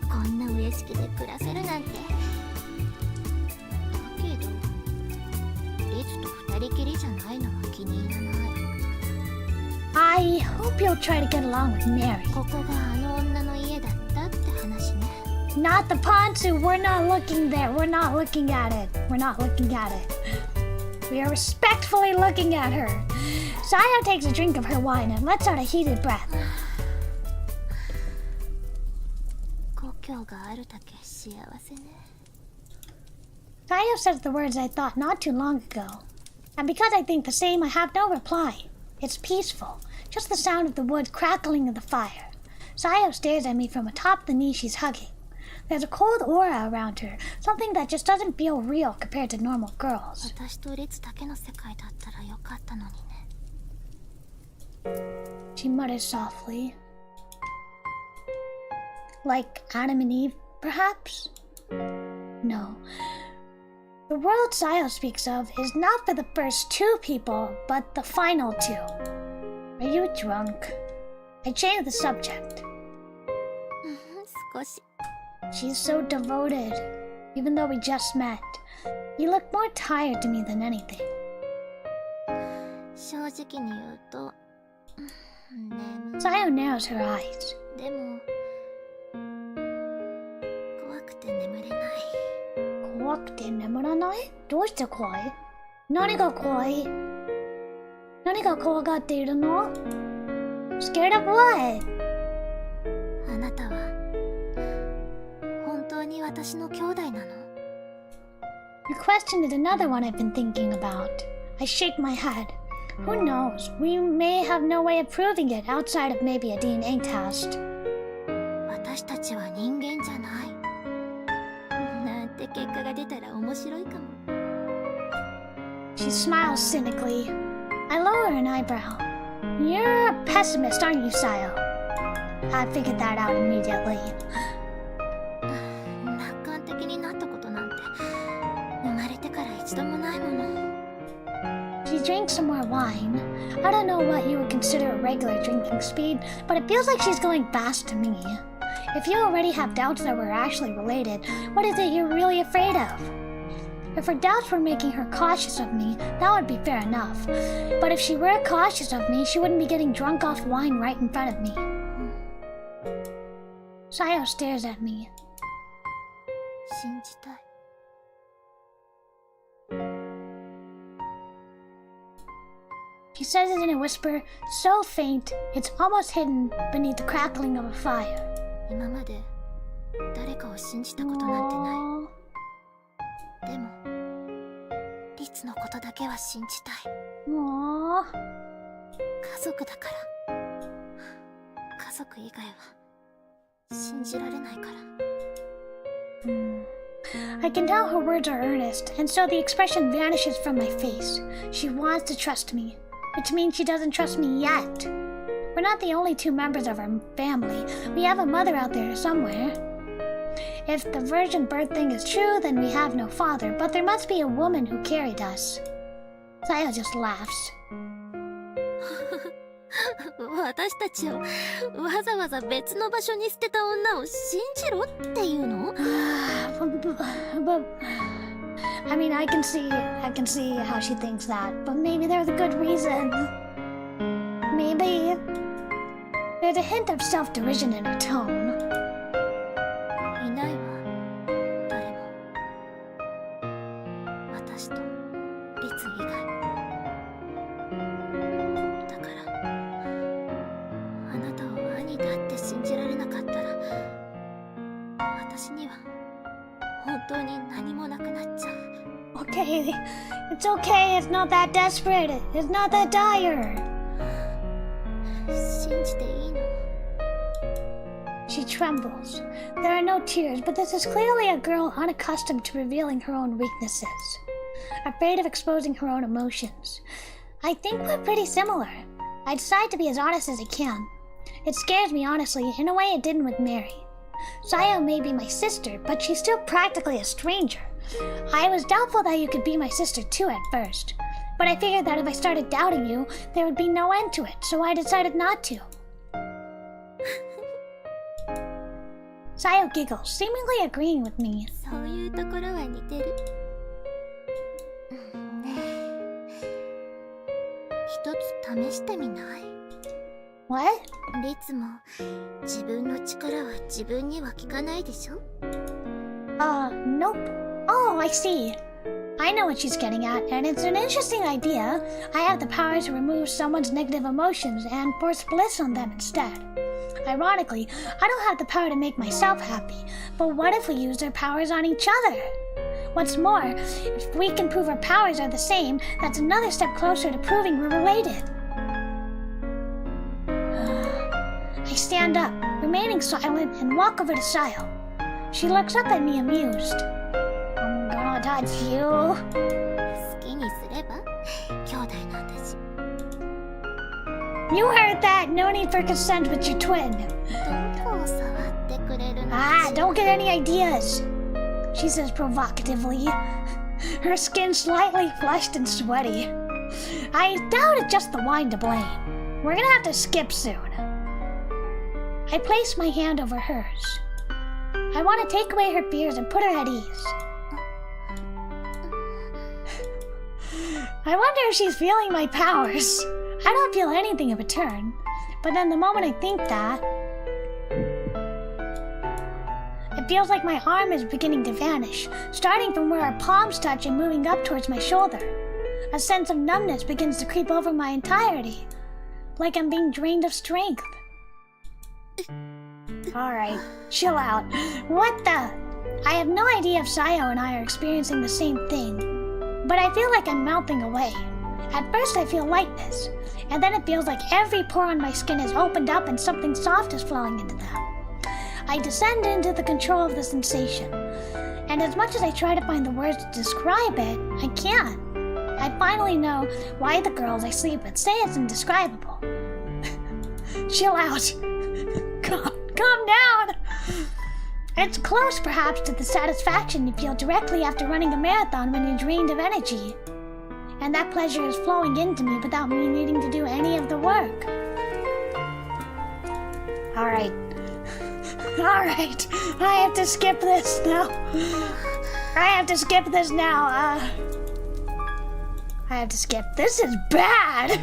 B: こんな上敷で暮らせるなんて。だけどリツと二人きりじゃないのは気に入らない。
A: I hope you'll try to get along with Mary.
B: ここがあの女の家だったって話ね。
A: Not the Ponsu. We're not looking there. We're not looking at it. We're not looking at it. We are respectfully looking at her. Sayo takes a drink of her wine and lets out a heated breath.
B: 故郷があるだけ幸せね。
A: Sayo says the words I thought not too long ago. And because I think the same, I have no reply. It's peaceful, just the sound of the wood crackling of the fire. Sayo stares at me from atop the knee she's hugging. There's a cold aura around her, something that just doesn't feel real compared to normal girls.
B: 私とリツだけの世界だったらよかったのにね。
A: She mutters softly. Like Adam and Eve, perhaps? No. The world Sayo speaks of is not for the first two people, but the final two. Are you drunk? I changed the subject.
B: 少し。
A: She's so devoted, even though we just met. You look more tired to me than anything.
B: 正直に言うと、眠い。
A: Sayo narrows her eyes.
B: でも、怖くて眠れない。
A: 怖くて眠らない？どうして怖い？何が怖い？何が怖がっているの？ Scared of what?
B: あなたは本当に私の兄弟なの？
A: Your question is another one I've been thinking about. I shake my head. Who knows? We may have no way of proving it outside of maybe a DNA test.
B: 私たちは人間じゃない。なんて結果が出たら面白いかも。
A: She smiles cynically. I lower an eyebrow. You're a pessimist, aren't you, Sayo? I figured that out immediately.
B: 楽観的になったことなんて生まれてから一度もないもの。
A: She drinks some more wine. I don't know what you would consider a regular drinking speed, but it feels like she's going fast to me. If you already have doubts that we're actually related, what is it you're really afraid of? If her doubts were making her cautious of me, that would be fair enough. But if she were cautious of me, she wouldn't be getting drunk off wine right in front of me. Sayo stares at me.
B: 信じたい。
A: She says it in a whisper, so faint, it's almost hidden beneath the crackling of a fire.
B: 今まで誰かを信じたことなんてない。でもリツのことだけは信じたい。
A: Aww.
B: 家族だから。家族以外は信じられないから。
A: I can tell her words are earnest, and so the expression vanishes from my face. She wants to trust me, which means she doesn't trust me yet. We're not the only two members of our family. We have a mother out there somewhere. If the virgin birth thing is true, then we have no father, but there must be a woman who carried us. Sayo just laughs.
B: 私たちをわざわざ別の場所に捨てた女を信じろっていうの？
A: I mean, I can see how she thinks that, but maybe there's a good reason. Maybe there's a hint of self-derision in her tone.
B: いないわ、誰も。私とリツ以外。だから、あなたを兄だって信じられなかったら、私には本当に何もなくなっちゃう。
A: Okay, it's okay. It's not that desperate. It's not that dire.
B: 信じていいの
A: ？She trembles. There are no tears, but this is clearly a girl unaccustomed to revealing her own weaknesses, afraid of exposing her own emotions. I think we're pretty similar. I decide to be as honest as I can. It scares me, honestly, in a way it didn't with Mary. Sayo may be my sister, but she's still practically a stranger. I was doubtful that you could be my sister too at first, but I figured that if I started doubting you, there would be no end to it, so I decided not to. Sayo giggles, seemingly agreeing with me.
B: そういうところは似てる。ねえ、一つ試してみない？
A: What?
B: リツも自分の力は自分には効かないでしょ？
A: Nope. Oh, I see. I know what she's getting at, and it's an interesting idea. I have the power to remove someone's negative emotions and force bliss on them instead. Ironically, I don't have the power to make myself happy, but what if we use our powers on each other? What's more, if we can prove our powers are the same, that's another step closer to proving we're related. I stand up, remaining silent, and walk over to Sayo. She looks up at me amused. I'm gonna touch you.
B: 好きにすれば兄弟なんだし。
A: You heard that! No need for consent with your twin.
B: どこを触ってくれるの？
A: Don't get any ideas, she says provocatively, her skin slightly flushed and sweaty. I doubt it's just the wine to blame. We're gonna have to skip soon. I place my hand over hers. I want to take away her fears and put her at ease. I wonder if she's feeling my powers. I don't feel anything of a turn, but then the moment I think that, it feels like my arm is beginning to vanish, starting from where our palms touch and moving up towards my shoulder. A sense of numbness begins to creep over my entirety, like I'm being drained of strength. Alright, chill out. What the? I have no idea if Sayo and I are experiencing the same thing, but I feel like I'm melting away. At first I feel lightness, and then it feels like every pore on my skin is opened up and something soft is flowing into them. I descend into the control of the sensation, and as much as I try to find the words to describe it, I can't. I finally know why the girls I sleep with say it's indescribable. Chill out. Calm down. It's close, perhaps, to the satisfaction you feel directly after running a marathon when you're drained of energy. And that pleasure is flowing into me without me needing to do any of the work. Alright. Alright. I have to skip this now. I have to skip. This is bad.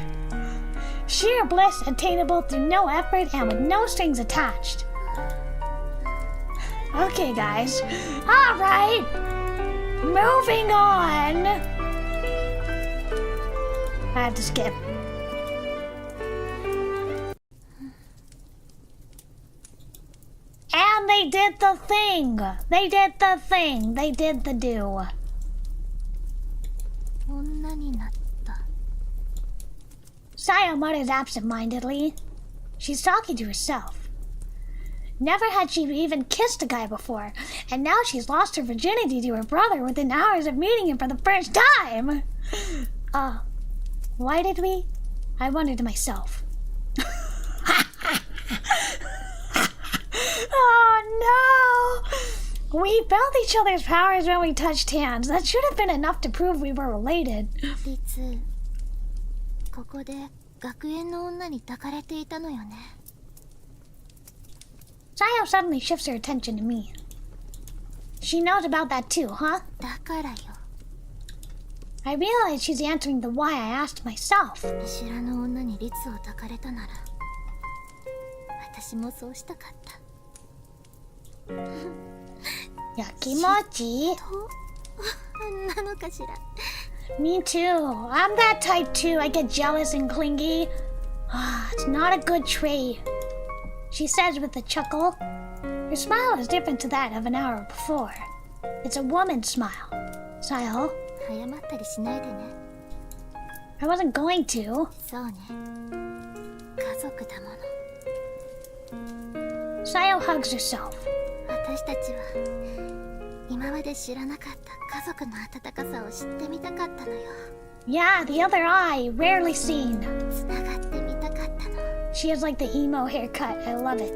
A: Sheer bliss attainable through no effort and with no strings attached. Okay, guys. Alright. Moving on. I have to skip. And they did the thing. They did the do.
B: 女になった。
A: Sayo mutters absent-mindedly. She's talking to herself. Never had she even kissed a guy before, and now she's lost her virginity to her brother within hours of meeting him for the first time. Why did we? I wondered to myself. Oh no! We felt each other's powers when we touched hands. That should have been enough to prove we were related.
B: リツ、ここで学園の女に抱かれていたのよね。
A: Sayo suddenly shifts her attention to me. She knows about that too, huh?
B: だからよ。
A: I realize she's answering the why I asked myself.
B: 見知らぬ女にリツを抱かれたなら、私もそうしたかった。
A: Yakimochi?
B: なのかしら。
A: Me too. I'm that type too. I get jealous and clingy. It's not a good trait. She says with a chuckle. Her smile is different to that of an hour before. It's a woman's smile. Sayo?
B: 謝ったりしないでね。
A: I wasn't going to.
B: そうね。家族だもの。
A: Sayo hugs herself.
B: 私たちは今まで知らなかった家族の温かさを知ってみたかったのよ。
A: Yeah, the other eye, rarely seen.
B: つながってみたかったの。
A: She has like the emo haircut. I love it.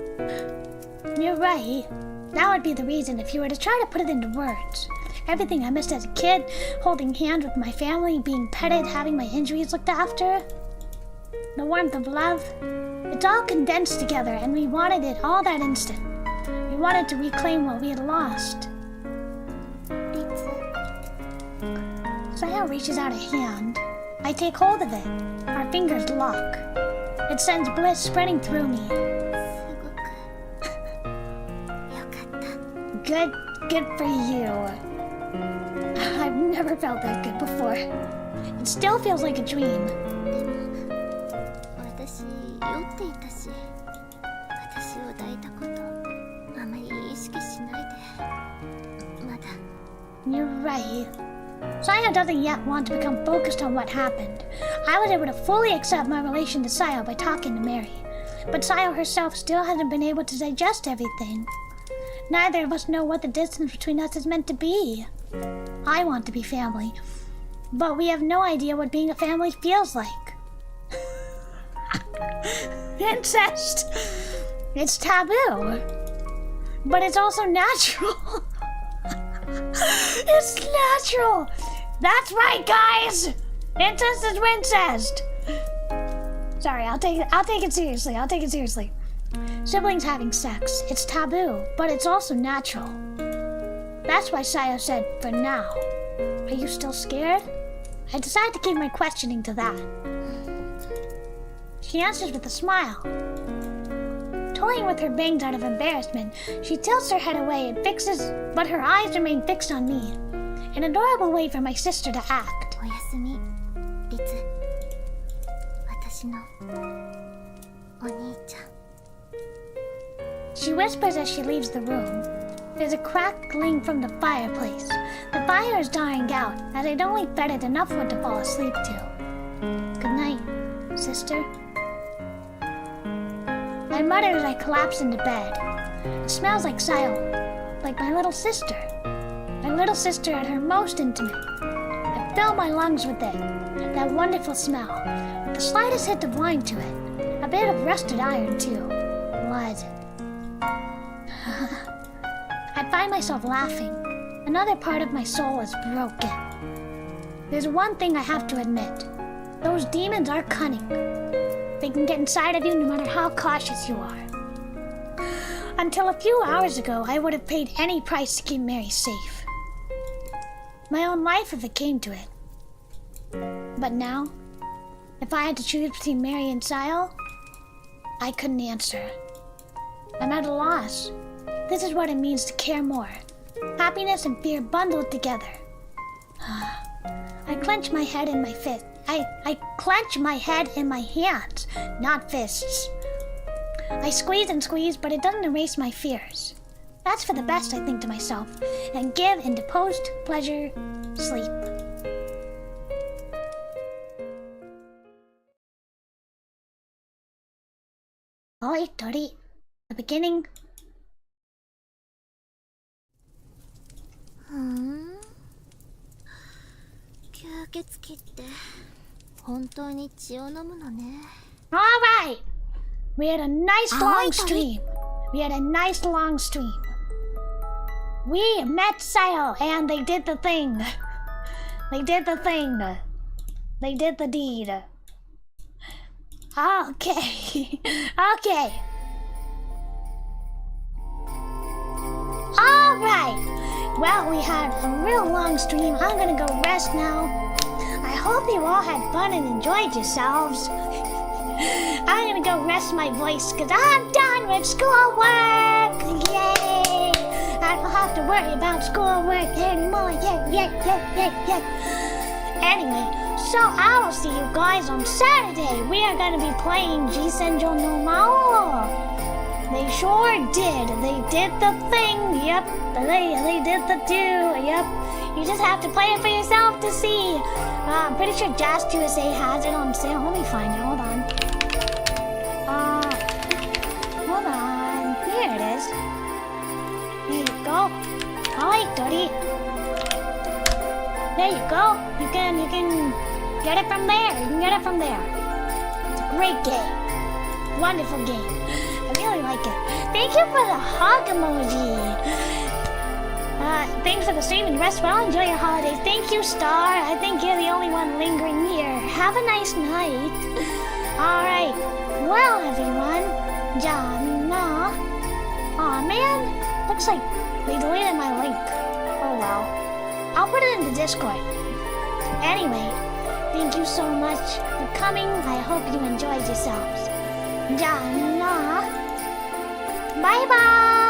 A: You're right. That would be the reason if you were to try to put it into words. Everything I missed as a kid, holding hands with my family, being petted, having my injuries looked after. The warmth of love. It's all condensed together and we wanted it all that instant. We wanted to reclaim what we had lost.
B: リツ、
A: Sayo reaches out a hand. I take hold of it. Our fingers lock. It sends bliss spreading through me.
B: すごくよかった。
A: Good for you. I've never felt that good before. It still feels like a dream.
B: でも私酔っていたし、私を抱いたことあまり意識しないで。まだ。
A: You're right. Sayo doesn't yet want to become focused on what happened. I was able to fully accept my relation to Sayo by talking to Mary. But Sayo herself still hasn't been able to digest everything. Neither of us know what the distance between us is meant to be. I want to be family, but we have no idea what being a family feels like. Incest! It's taboo, but it's also natural. It's natural! That's right, guys! Incest is incest! Sorry, I'll take it seriously. I'll take it seriously. Siblings having sex. It's taboo, but it's also natural. That's why Sayo said, for now. Are you still scared? I decided to keep my questioning to that. She answers with a smile. Toying with her bangs out of embarrassment, she tilts her head away and but her eyes remain fixed on me. An adorable way for my sister to act.
B: おやすみ、リツ。私のお兄ちゃん。
A: She whispers as she leaves the room. There's a crackling from the fireplace. The fire is dying out, as I'd only fed it enough wood to fall asleep to. Good night, sister. I mutter as I collapse into bed. It smells like Sayo, like my little sister. My little sister at her most intimate. I fill my lungs with it, that wonderful smell, with the slightest hint of wine to it. A bit of rusted iron, too. Was it? I find myself laughing. Another part of my soul is broken. There's one thing I have to admit. Those demons are cunning. They can get inside of you no matter how cautious you are. Until a few hours ago, I would have paid any price to keep Mary safe. My own life if it came to it. But now, if I had to choose between Mary and Sayo, I couldn't answer. I'm at a loss. This is what it means to care more. Happiness and fear bundled together. I clench my head in my fist. I clench my head in my hands, not fists. I squeeze and squeeze, but it doesn't erase my fears. That's for the best, I think to myself, and give into post-pleasure sleep. Aoi Tori, the beginning.
B: 吸血鬼って本当に血を飲むのね。
A: Alright! We had a nice long stream. We had a nice long stream. We met Sayo and they did the thing. They did the thing. They did the deed. Okay. Okay. Alright. Well, we had a real long stream. I'm gonna go rest now. I hope you all had fun and enjoyed yourselves. I'm gonna go rest my voice because I'm done with schoolwork. Yay! I don't have to worry about schoolwork anymore. Yeah. Anyway, so I will see you guys on Saturday. We are gonna be playing Jisenjo no Mao. They sure did. They did the thing. Yep. They did the do. Yep. You just have to play it for yourself to see. I'm pretty sure Jazz USA has it on sale. Let me find it. Hold on. Hold on. Here it is. There you go. Aoi Tori. There you go. You can get it from there. You can get it from there. It's a great game. Wonderful game. I really like it. Thank you for the hug emoji. Thanks for the stream and rest well. Enjoy your holidays. Thank you, Star. I think you're the only one lingering here. Have a nice night. Alright. Well, everyone. Jana. Aw, man. Looks like they deleted my link. Oh, well. I'll put it in the Discord. Anyway, thank you so much for coming. I hope you enjoyed yourselves. Jana. Bye-bye.